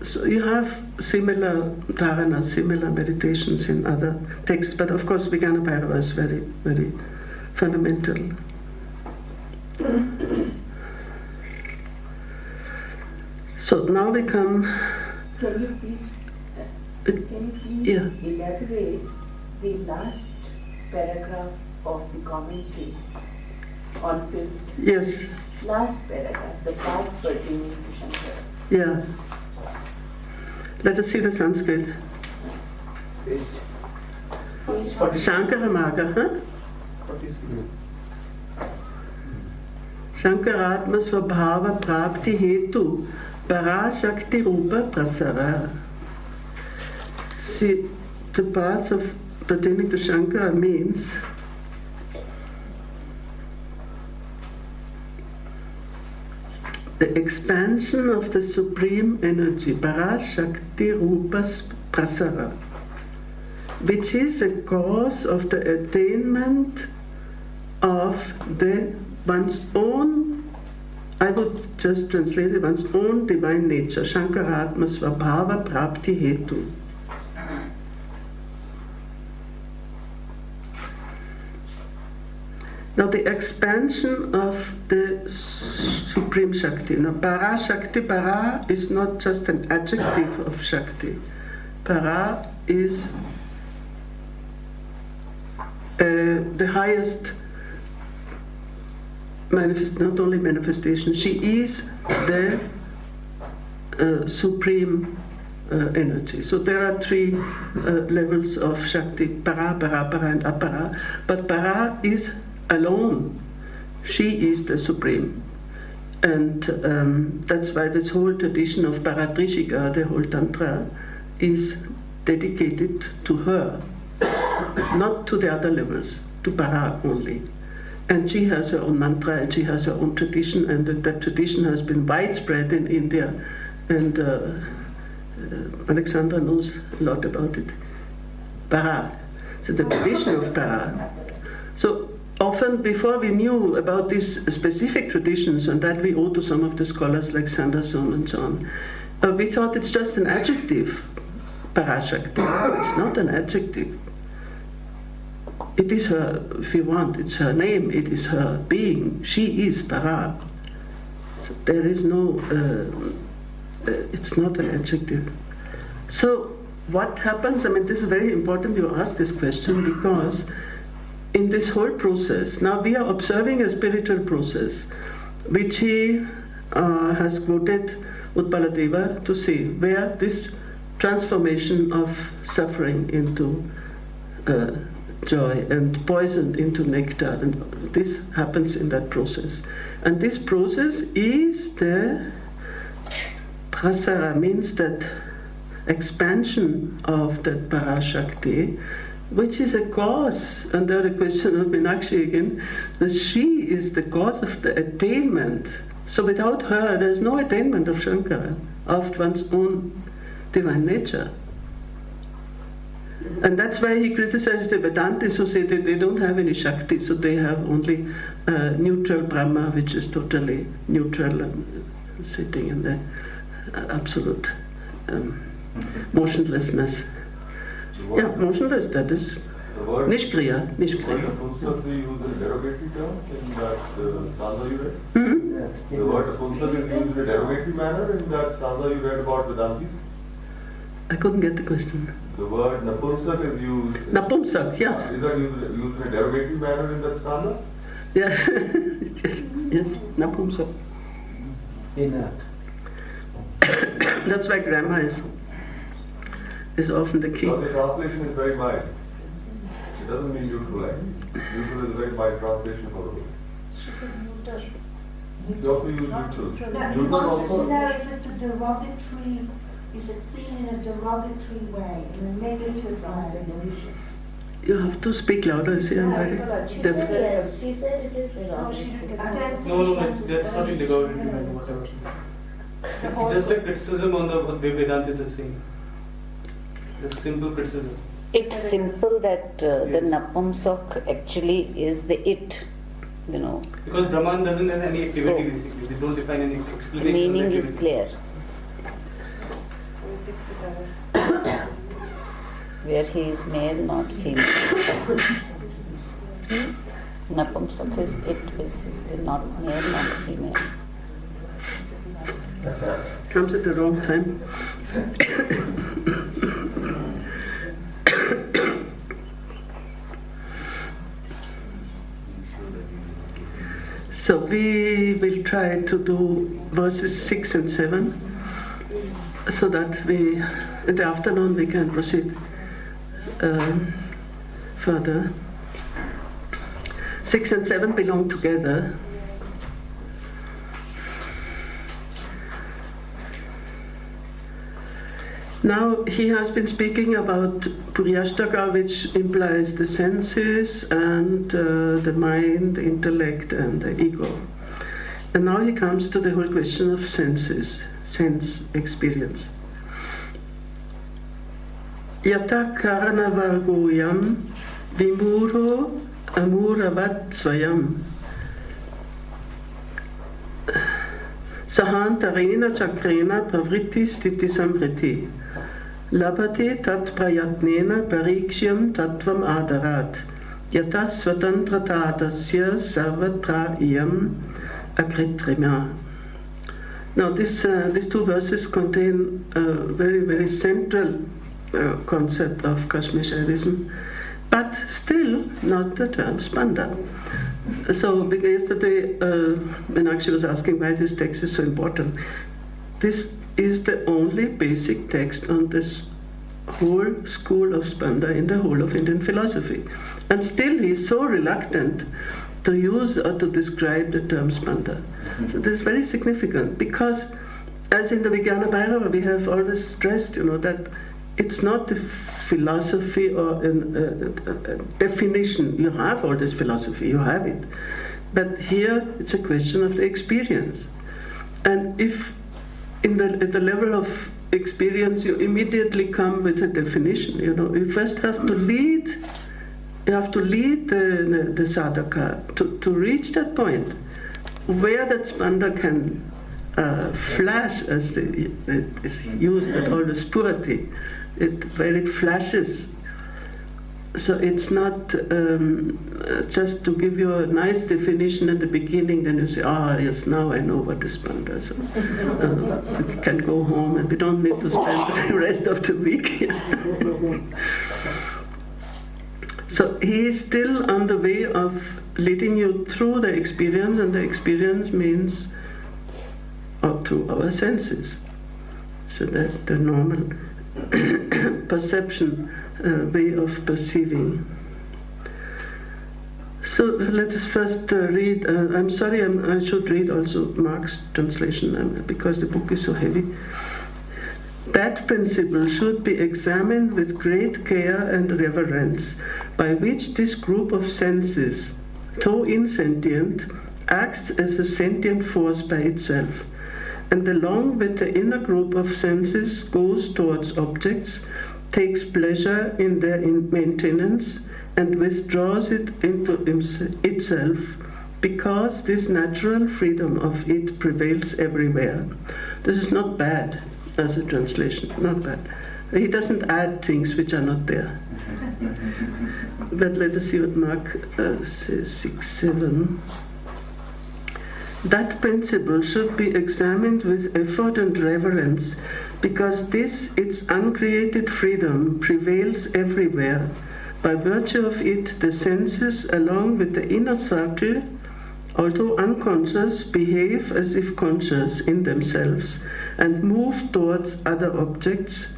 so you have similar dharana, similar meditations in other texts, but of course Vijnana Bhairava is very, very fundamental. So now we come. Can you please elaborate the last paragraph of the commentary on fifth? Yes. Last paragraph, the part pertaining to Shankara. Yeah. Let us see the Sanskrit. Shankara Marga, huh? Shankaratma Svabhava Prapti Hetu Para Shakti Rupa Prasara. See, the path of pertaining to Shankara means the expansion of the supreme energy, Para Shakti Rupa Prasara, which is a cause of the attainment of one's own, I would just translate it, one's own divine nature, Shankaratma Svabhava Prapti Hetu. Now the expansion of the Supreme Shakti. Now Para Shakti, Para is not just an adjective of Shakti. Para is the highest not only manifestation, she is the supreme energy. So there are three levels of Shakti, Para, Para, Para and Apara. But Para is alone. She is the supreme. And that's why this whole tradition of Paratrishika, the whole Tantra, is dedicated to her, not to the other levels, to Para only. And she has her own mantra and she has her own tradition, and that tradition has been widespread in India. And Alexandra knows a lot about it. Para. So the tradition of Para. So often before we knew about these specific traditions, and that we owe to some of the scholars like Sanderson and so on, we thought it's just an adjective, Parashakti. It's not an adjective. It is her, if you want, it's her name, it is her being. She is Para. So there is no, it's not an adjective. So what happens, I mean, this is very important you ask this question, because in this whole process, now we are observing a spiritual process, which he has quoted Utpaladeva to see where this transformation of suffering into joy and poison into nectar, and this happens in that process. And this process is the prasara, means that expansion of that Parashakti, which is a cause, under the question of Meenakshi again, that she is the cause of the attainment. So without her, there is no attainment of Shankara, of one's own divine nature. And that's why he criticizes the Vedantis who say that they don't have any Shakti, so they have only neutral Brahma, which is totally neutral and sitting in the absolute motionlessness. Yeah, motionless, that is Nishkriya. Nishkriya. The word they use in a derogatory term in that stanza you read? Mm-hmm. The word Punsal is used in a derogatory manner in that stanza you read about Vedantis? I couldn't get the question. The word napumsak is used. Napumsak, yes. Is that used in a derogatory manner in that skanda? Yeah, yes, napumsak. Inert. That's why grammar is often the key. But the translation is very wide. It doesn't mean neutral actually. Neutral is a very wide translation for the word. She said neuter. You have to use neutral. Now, you Neutral wanted to also. know if it's a derogatory, if it's seen in a derogatory way, in a negative way. You have to speak louder, see, I'm very She deaf. said yes. She said it is I derogatory. don't see. No, that's not in the government, whatever. It's just a criticism on the what Vedanta is saying. It's simple criticism. It's simple that the Yes. napumsak actually is the it, you know. Because Brahman doesn't have any activity So, basically. They don't define any The explanation. meaning of is activity. clear. Where he is male, not female. Napumsak is it, basically, not male, not female. Comes at the wrong time. So we will try to do verses 6 and 7 so that we, in the afternoon, we can proceed further. 6 and 7 belong together. Now he has been speaking about Puriyashtaka, which implies the senses and the mind, the intellect and the ego. And now he comes to the whole question of senses, sense experience. Yata karanavargoyam vimuro amuravat svayam sahantarena chakrena pravritti stiti samriti labhate tat prayatnena pariksham tattvam adarat yata svatantratātasya sarvatra iyam akritrima. Now these two verses contain a very, very central concept of Kashmir Shaivism, but still not the term Spanda. So yesterday Meenakshi was asking why this text is so important. This is the only basic text on this whole school of Spanda in the whole of Indian philosophy. And still he is so reluctant to use or to describe the term Spanda. So this is very significant because as in the Vijnana Bhairava we have always stressed, that it's not a philosophy or a definition. You have all this philosophy, you have it. But here it's a question of the experience. And if at the level of experience you immediately come with a definition, you first have to lead. You have to lead the sadhaka to reach that point where that spanda can flash, as it is used at all the spurati, where it flashes. So it's not just to give you a nice definition at the beginning, then you say, yes, now I know what is spanda. So we can go home and we don't need to spend the rest of the week. So he is still on the way of leading you through the experience, and the experience means through our senses. So that the normal perception way of perceiving. So let us first read. I'm sorry, I should read also Mark's translation because the book is so heavy. That principle should be examined with great care and reverence, by which this group of senses, though insentient, acts as a sentient force by itself, and along with the inner group of senses goes towards objects, takes pleasure in their maintenance, and withdraws it into itself, because this natural freedom of it prevails everywhere. This is not bad as a translation, not bad. He doesn't add things which are not there. But let us see what Mark says, 6:7. That principle should be examined with effort and reverence, because its uncreated freedom prevails everywhere. By virtue of it, the senses, along with the inner circle, although unconscious, behave as if conscious in themselves and move towards other objects,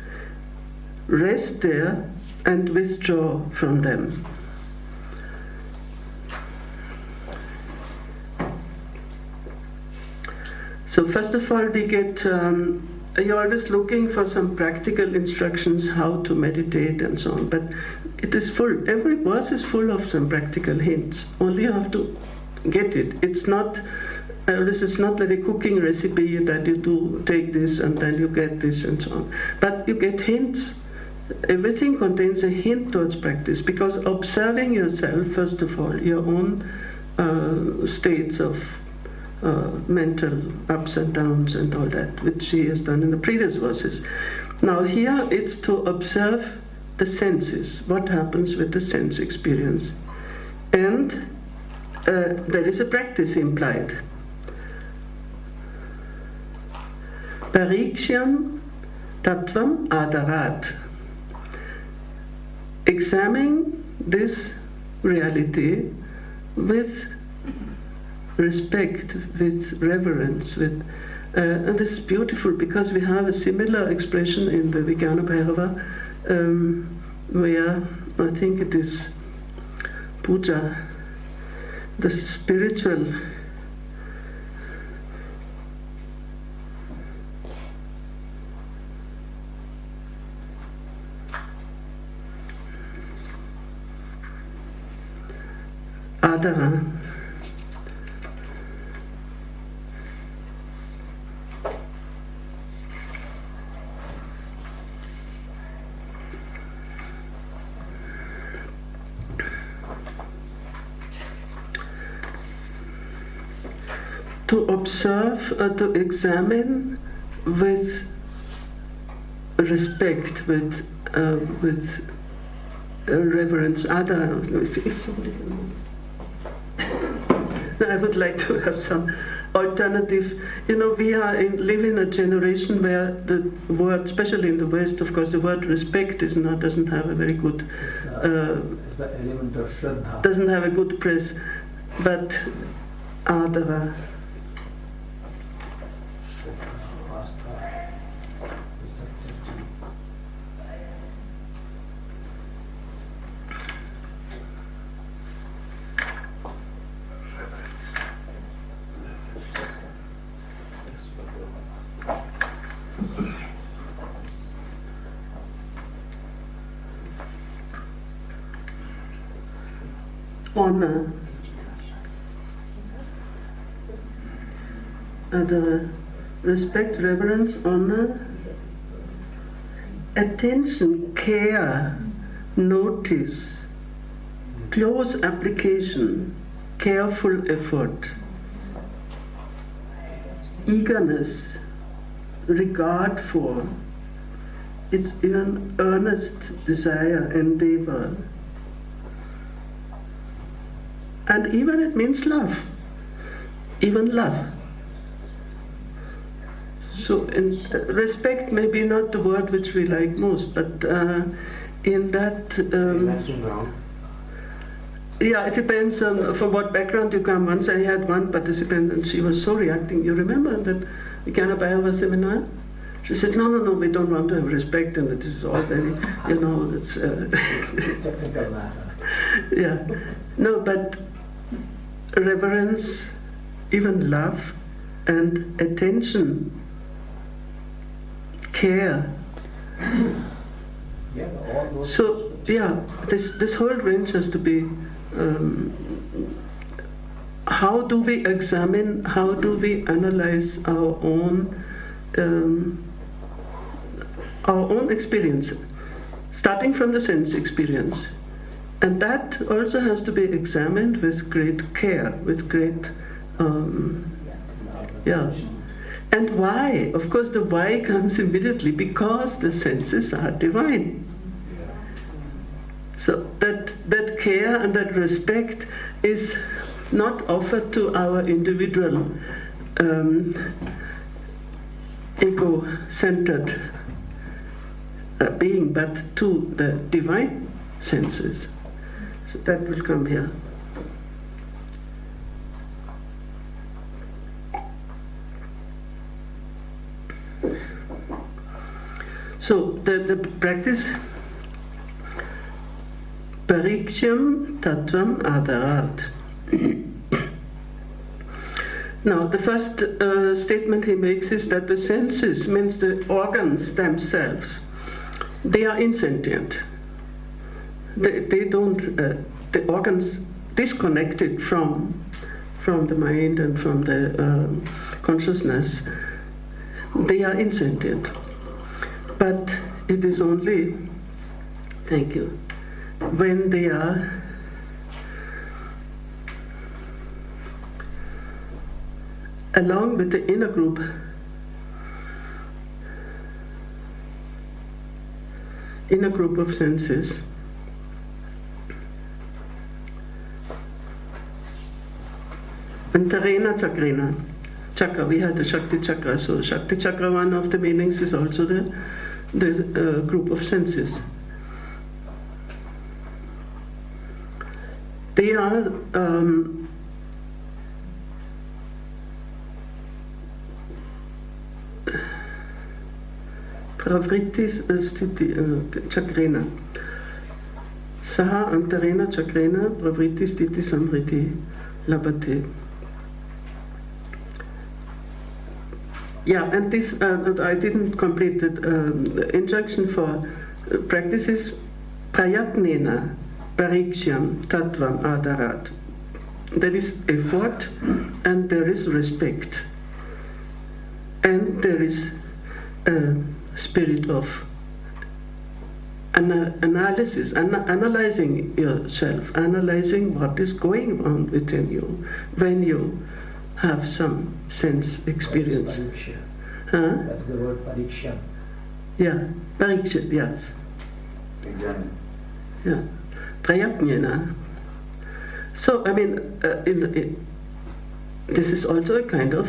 rest there and withdraw from them. So first of all, we get, you're always looking for some practical instructions how to meditate and so on, but it is full, every verse is full of some practical hints, only you have to get it. It's not, this is not like a cooking recipe that you do, take this and then you get this and so on, but you get hints. Everything contains a hint towards practice, because observing yourself, first of all, your own states of mental ups and downs and all that, which he has done in the previous verses. Now here it's to observe the senses, what happens with the sense experience. And there is a practice implied. Pariksham tattvam adarat. Examine this reality with respect, with reverence, with and this is beautiful because we have a similar expression in the Vijnana Bhairava, where I think it is puja, the spiritual adara. To observe, to examine with respect, with reverence. I would like to have some alternative. You know, we live in a generation where the word, especially in the West, of course, the word respect doesn't have a very good. It's an element of Shraddha. Doesn't have a good press, but adara. Honor, respect, reverence, honor, attention, care, notice, close application, careful effort, eagerness, regard for, it's even earnest desire, endeavor. And even it means love, even love. So respect may be not the word which we like most, but in that... Is that wrong? Yeah, it depends on from what background you come. Once I had one participant and she was so reacting. You remember that Vijnana Bhairava seminar? She said, no, we don't want to have respect, and it is all very, it's... Technical matter. Yeah. No, but reverence, even love, and attention, care. Yeah, all those. So, yeah, this whole range has to be. How do we examine? How do we analyze our own experience, starting from the sense experience? And that also has to be examined with great care, with great, And why? Of course, the why comes immediately, because the senses are divine. So that care and that respect is not offered to our individual ego-centered being, but to the divine senses. So that will come here. So the practice Pariksham Tattvam Adarat. Now, the first statement he makes is that the senses, means the organs themselves, they are insentient. They don't, the organs disconnected from the mind and from the consciousness, they are insentient. But it is only, thank you, when they are along with the inner group of senses, Antarena Chakrena. Chakra, we had the Shakti Chakra, so Shakti Chakra, one of the meanings is also the group of senses. They are pravrittis chakrena. Saha antarena chakrena pravrittis stiti samriti labate. Yeah, and this, I didn't complete the injunction for practices prayatnena pariksham tattvam adarat. There is effort and there is respect. And there is a spirit of analysis, analyzing yourself, analyzing what is going on within you when you have some sense experience. Huh? That's the word pariksha. Yeah, pariksha, yes. Examine. Yeah, prayatnena. So, I mean, this is also a kind of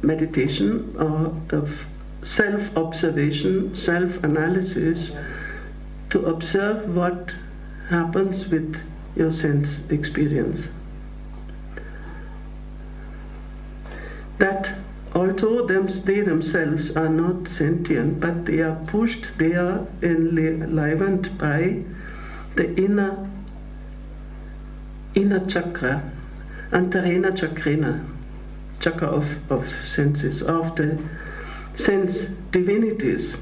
meditation or of self-observation, self-analysis, to observe what happens with your sense experience. That although they themselves are not sentient, but they are pushed, they are enlivened by the inner chakra, Antarena Chakrena, chakra of senses, of the sense divinities.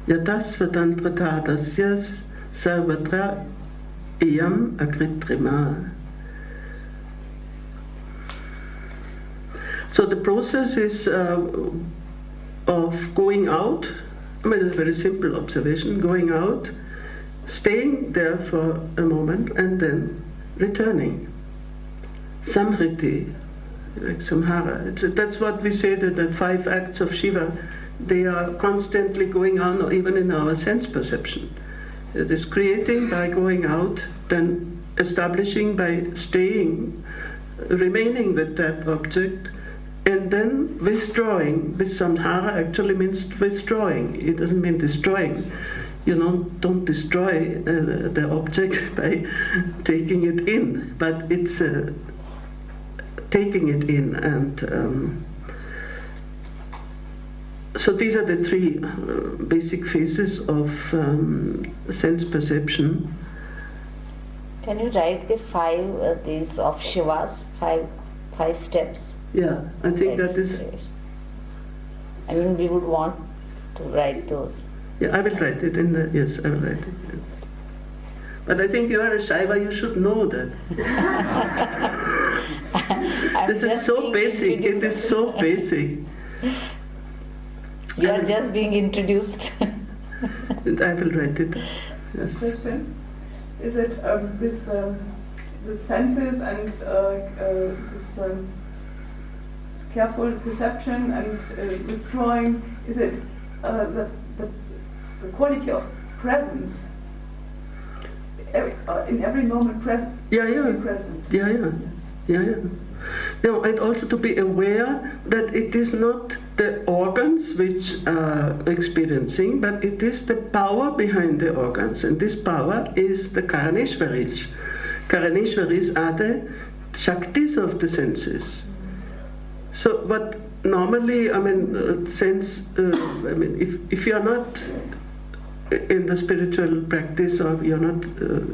Yatas Vatantrata Tasya Sarvatra Iyam Akritrima. So the process is of going out. I mean, it's a very simple observation, going out, staying there for a moment and then returning. Samriti, like samhara. That's what we say, that the 5 acts of Shiva, they are constantly going on, or even in our sense perception. It is creating by going out, then establishing by staying, remaining with that object, and then withdrawing. With samhara actually means withdrawing. It doesn't mean destroying. You know, don't destroy the object by taking it in, but it's taking it in. And so these are the 3 basic phases of sense perception. Can you write the 5 these of Shiva's 5 steps? Yeah, I think that is. I mean, we would want to write those. Yeah, I will write it in the. Yes, I will write it. Yeah. But I think you are a Shaiva, you should know that. This is so basic. It is so basic. You are just being introduced. I will write it. Yes. Question: is it the senses and this careful perception and withdrawing? Is it the quality of presence? In every moment, Yeah. present. Yeah. No, and also to be aware that it is not the organs which are experiencing, but it is the power behind the organs, and this power is the Karaneshvaris. Karaneshvaris are the Shaktis of the senses. So what normally, if you are not in the spiritual practice, or you're not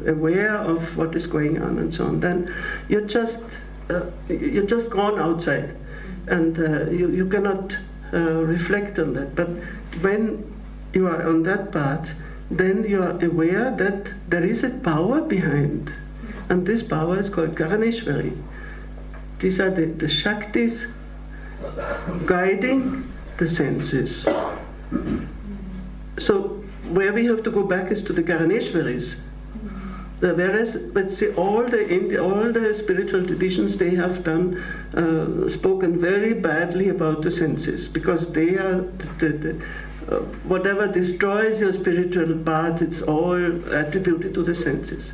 aware of what is going on and so on, then you're just gone outside, and you cannot reflect on that. But when you are on that path, then you are aware that there is a power behind, and this power is called Karaneshvari. These are the Shaktis guiding the senses. So where we have to go back is to the Karaneshvaris. Whereas, let's see, all the spiritual traditions, they have spoken very badly about the senses, because they are whatever destroys your spiritual path, it's all attributed to the senses.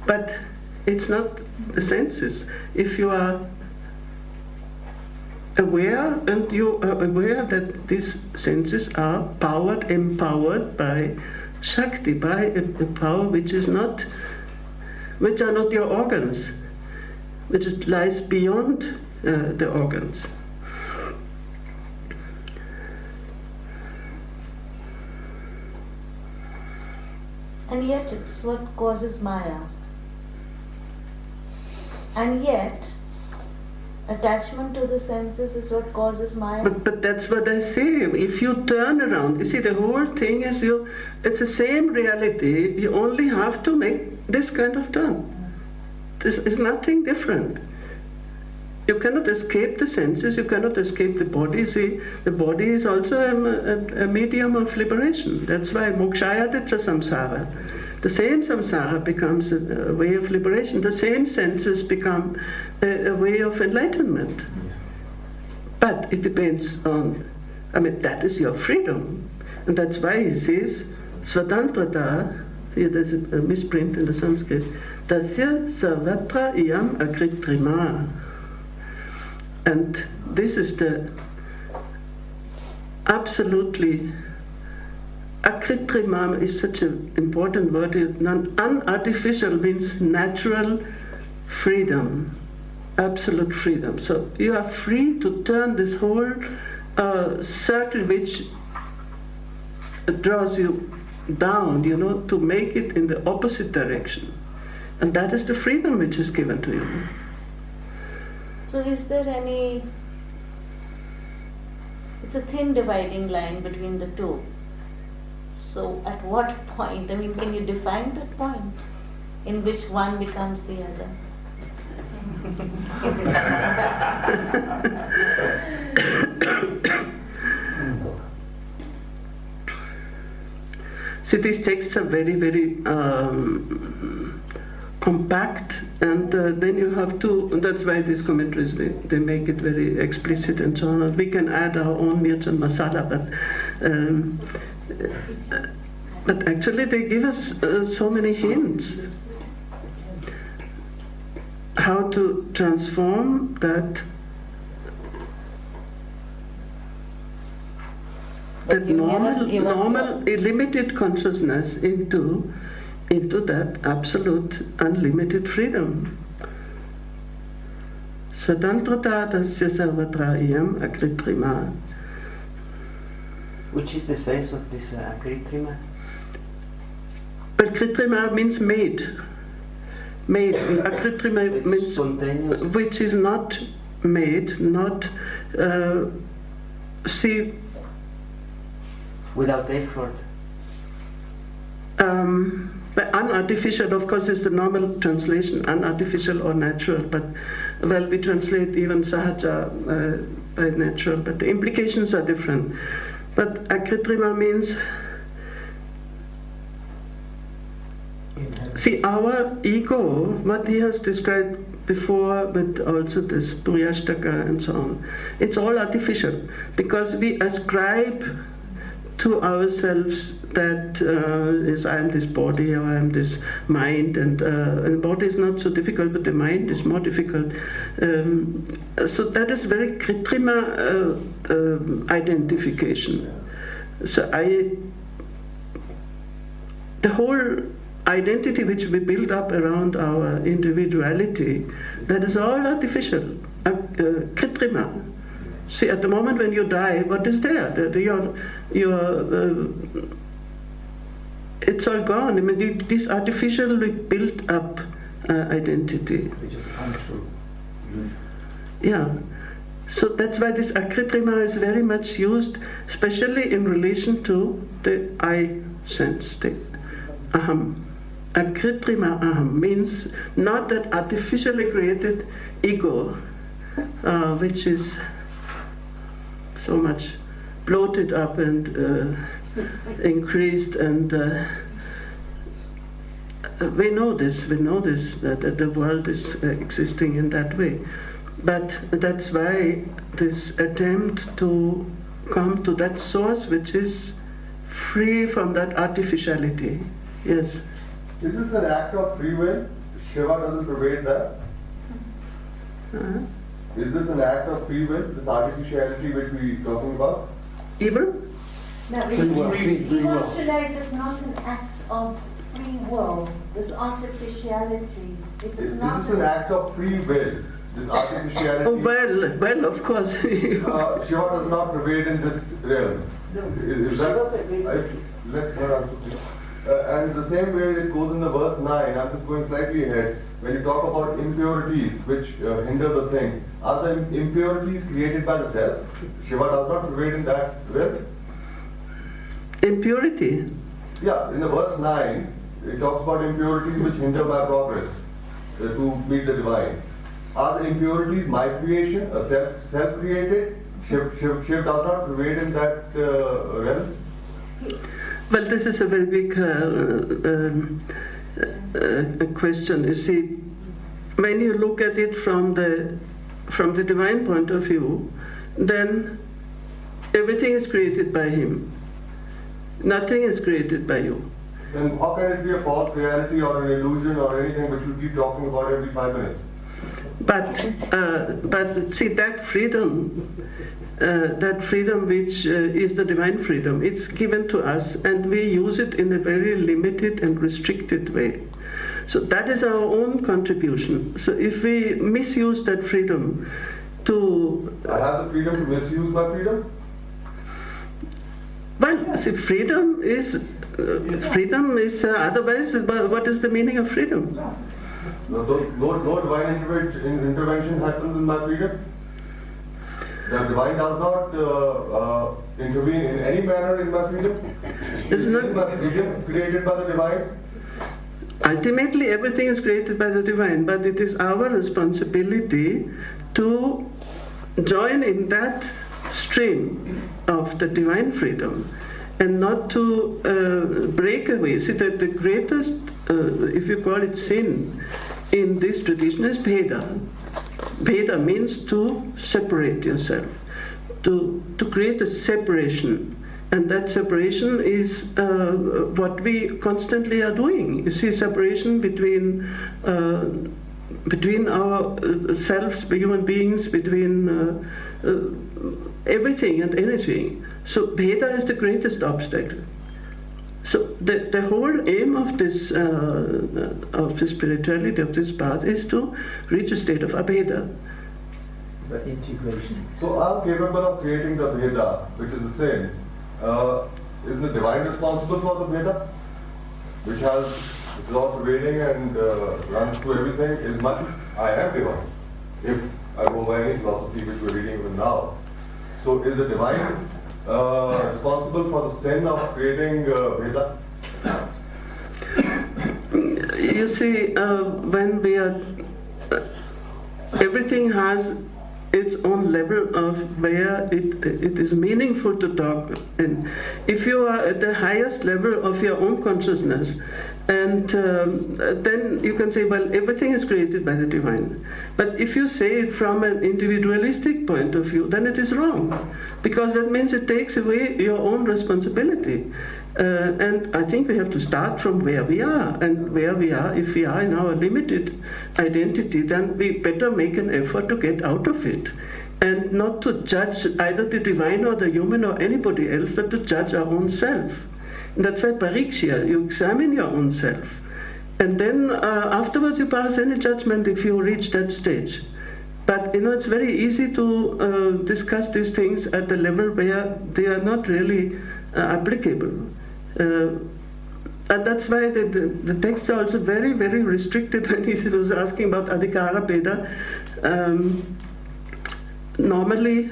But it's not the senses. If you are aware, and you are aware that these senses are empowered by Shakti, by a power which are not your organs, which lies beyond the organs. And yet it's what causes Maya. And yet attachment to the senses is what causes Maya. But that's what I say. If you turn around, you see, the whole thing is it's the same reality. You only have to make this kind of turn. This is nothing different. You cannot escape the senses, you cannot escape the body. See, the body is also a medium of liberation. That's why mokshayaditya samsara. The same samsara becomes a way of liberation. The same senses become a way of enlightenment. But it depends on, that is your freedom. And that's why he says, svatantrata, here there's a misprint in the Sanskrit, tasya sarvatra iyam akritrima. And this is the absolutely, akritrima is such an important word. Unartificial means natural freedom, absolute freedom. So you are free to turn this whole circle which draws you down, to make it in the opposite direction. And that is the freedom which is given to you. So is there it's a thin dividing line between the two. So at what point, can you define that point in which one becomes the other? See, these texts are very, very compact, and then you have to, and that's why these commentaries, they make it very explicit and so on. We can add our own mirch and masala, but actually they give us so many hints how to transform that normal limited consciousness into that absolute unlimited freedom. Svatantrata tasya sarvatra iyam akritrima. Which is the sense of this akritrima? Akritrima means made. Akritrima means spontaneous, which is not made, not without effort. But unartificial, of course, is the normal translation, unartificial or natural, but we translate even sahaja by natural, but the implications are different. But akritrima means, see, our ego, what he has described before, with also this Puryashtaka and so on, it's all artificial, because we ascribe to ourselves that is I am this body or I am this mind, and the body is not so difficult, but the mind is more difficult. So that is very kritrima identification. So the whole identity which we build up around our individuality, that is all artificial, kritrima. See, at the moment when you die, what is there? It's all gone. I mean, this artificially built up identity. Which is untrue. Yeah. So that's why this akritrima is very much used, especially in relation to the I sense, the aham. Akritrima aham means not that artificially created ego, which is so much bloated up and increased, and we know this, that the world is existing in that way. But that's why this attempt to come to that source which is free from that artificiality. Yes? Is this an act of free will? Shiva doesn't pervade that. Is this an act of free will, this artificiality which we're talking about? Evil? No, Free will. he wants to know if it's not an act of free will, this artificiality. If it's Is not this an act of free will, this artificiality? Oh, well, of course. Shiva does not pervade in this realm. Is that? Let her answer, please. And the same way it goes in the verse 9, I'm just going slightly ahead. When you talk about impurities which hinder the thing, are the impurities created by the self? Shiva does not pervade in that realm? Impurity? Yeah, in the verse 9, it talks about impurities which hinder my progress to meet the divine. Are the impurities my creation, a self-created? Shiva does not pervade in that realm? Well, this is a very big question. You see, when you look at it from the divine point of view, then everything is created by him. Nothing is created by you. Then how can it be a false reality or an illusion or anything which you keep talking about every 5 minutes? But see, that freedom which is the divine freedom, it's given to us, and we use it in a very limited and restricted way. So that is our own contribution. So if we misuse that freedom to... I have the freedom to misuse my freedom? Well, see, freedom is otherwise, what is the meaning of freedom? No divine intervention happens in my freedom? The divine does not intervene in any manner in my freedom? Is my freedom created by the divine? Ultimately, everything is created by the divine, but it is our responsibility to join in that stream of the divine freedom and not to break away. See, that the greatest, if you call it sin, in this tradition is Bheda. Bheda means to separate yourself, to create a separation. And that separation is what we constantly are doing. You see, separation between our selves, human beings, between everything and anything. So Bheda is the greatest obstacle. So the whole aim of this spirituality, of this path, is to reach a state of abheda. The integration. So I'm capable of creating the Bheda, which is the same. Isn't the divine responsible for the Bheda, which is all pervading and runs through everything? I am divine, if I go by any philosophy which we're reading even now. So is the divine responsible for the sin of creating Bheda? You see, when we are, everything has its own level of where it is meaningful to talk. And if you are at the highest level of your own consciousness, And then you can say, well, everything is created by the divine. But if you say it from an individualistic point of view, then it is wrong, because that means it takes away your own responsibility. And I think we have to start from where we are, and where we are, if we are in our limited identity, then we better make an effort to get out of it. And not to judge either the divine or the human or anybody else, but to judge our own self. And that's why pariksha, you examine your own self. And then afterwards you pass any judgment if you reach that stage. But it's very easy to discuss these things at the level where they are not really applicable. And that's why the texts are also very, very restricted. When he was asking about Adhikara Bheda, normally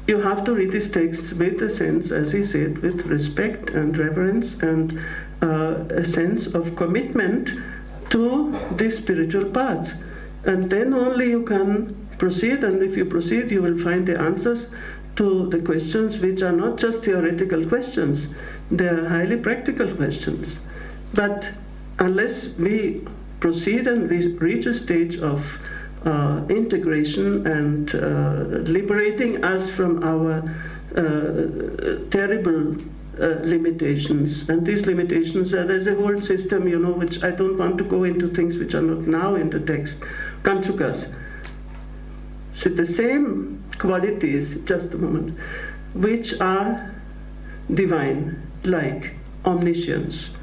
you have to read these texts with a sense, as he said, with respect and reverence and a sense of commitment to this spiritual path. And then only you can proceed, and if you proceed, you will find the answers to the questions, which are not just theoretical questions, they are highly practical questions. But unless we proceed and we reach a stage of integration and liberating us from our terrible limitations, and these limitations, there's a whole system, which I don't want to go into things which are not now in the text, Kanchukas. So the same qualities, just a moment, which are divine, like omniscience,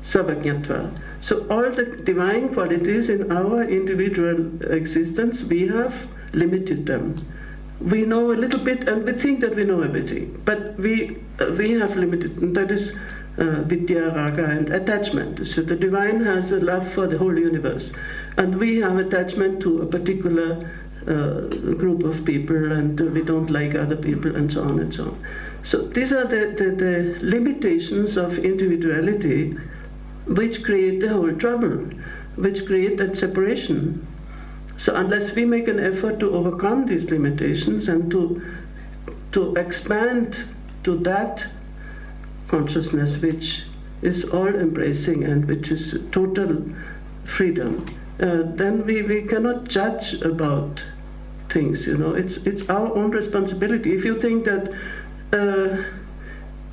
Sarvajñatva. So all the divine qualities in our individual existence, we have limited them. We know a little bit and we think that we know everything, but we have limited, and that is vidya, raga and attachment. So the divine has a love for the whole universe, and we have attachment to a particular group of people, and we don't like other people, and so on and so on. So these are the limitations of individuality, which create the whole trouble, which create that separation. So unless we make an effort to overcome these limitations and to expand to that consciousness which is all-embracing and which is total freedom, then we cannot judge about things. It's our own responsibility. If you think that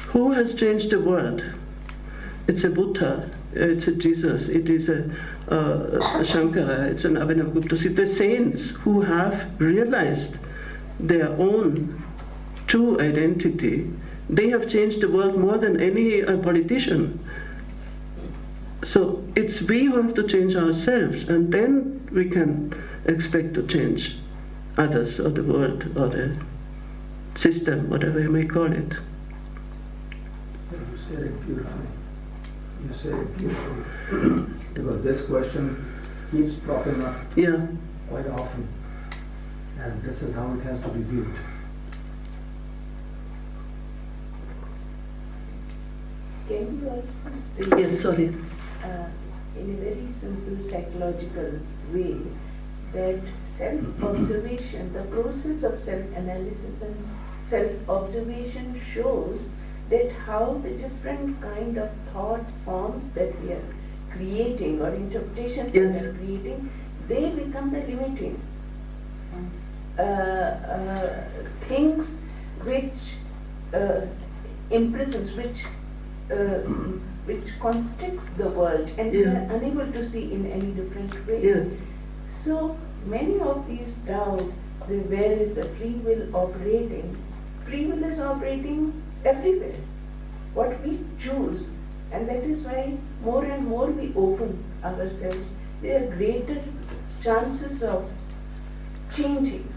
who has changed the world? It's a Buddha, it's a Jesus, it is a Shankara, it's an Abhinavagupta. See, the saints who have realized their own true identity, they have changed the world more than any politician. So it's we who have to change ourselves, and then we can expect to change others or the world or the system, whatever you may call it. You said it beautifully. You said it beautifully. Because this question keeps popping up quite often. And this is how it has to be viewed. Can you also say, Yes, sorry. in a very simple psychological way, that self-observation, the process of self-analysis and self-observation shows that how the different kind of thought forms that we are creating or interpretations that we are creating, they become the limiting things which imprisons, which constricts the world, and we are unable to see in any different way. So many of these doubts, where is the free will operating? Free will is operating everywhere. What we choose, and that is why more and more we open ourselves, there are greater chances of changing,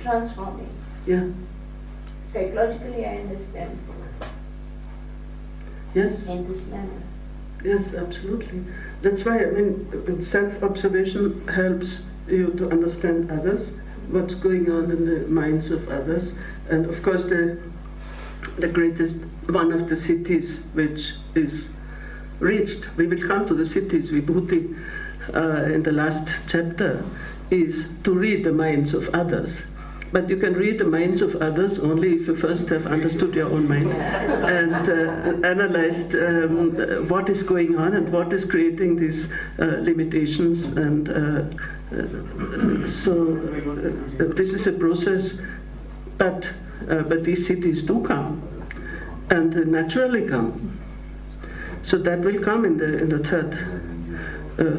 transforming. Psychologically, I understand. Yes. In this manner. Yes, absolutely. That's why, self-observation helps you to understand others, what's going on in the minds of others. And of course, the greatest, one of the cities which is reached, we will come to the cities, Vibhuti, in the last chapter, is to read the minds of others. But you can read the minds of others only if you first have understood your own mind and analyzed what is going on and what is creating these limitations. And so this is a process, but these cities do come and naturally come. So that will come in the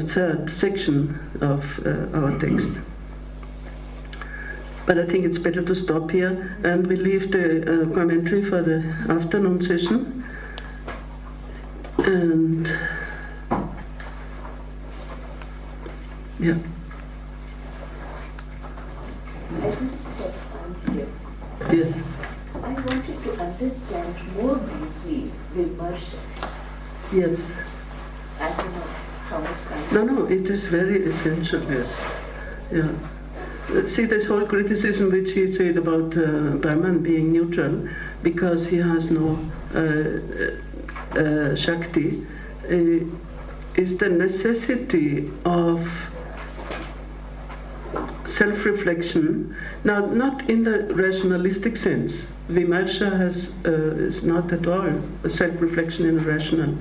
third section of our text. But I think it's better to stop here, and we leave the commentary for the afternoon session. And yeah. I just have one question. Yes. I wanted to understand more deeply Vimarsha. Yes. I don't know how much time. No, it is very essential, yes. Yeah. See, this whole criticism which he said about Brahman being neutral because he has no Shakti is the necessity of self-reflection. Now, not in the rationalistic sense. Vimarsha is not at all a self-reflection in a rational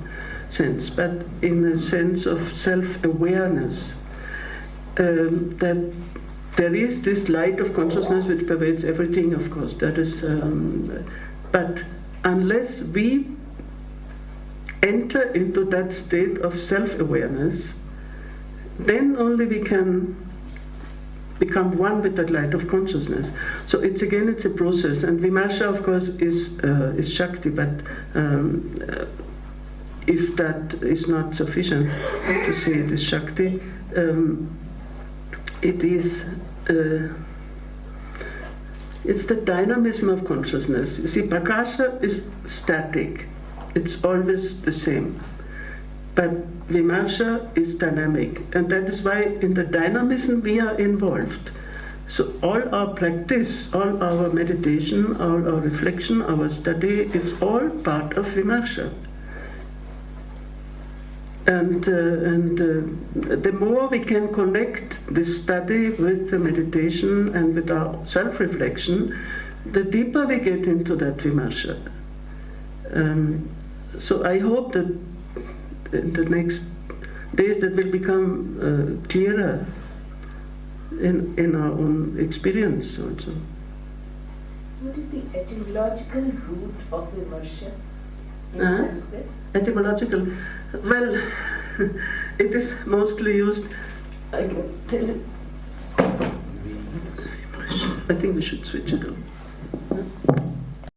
sense, but in a sense of self-awareness. That there is this light of consciousness which pervades everything, of course. That is, but unless we enter into that state of self-awareness, then only we can become one with that light of consciousness. So it's a process, and Vimarsha, of course, is Shakti. But if that is not sufficient to say it is Shakti, it is. It's the dynamism of consciousness. You see, Prakasha is static. It's always the same. But Vimarsha is dynamic. And that is why in the dynamism we are involved. So all our practice, all our meditation, all our reflection, our study, it's all part of Vimarsha. And the more we can connect this study with the meditation and with our self-reflection, the deeper we get into that Vimarsha. So I hope that in the next days that will become clearer in our own experience also. What is the etymological root of Vimarsha in Sanskrit? Etymological. Well, it is mostly used. I can tell you. I think we should switch it on.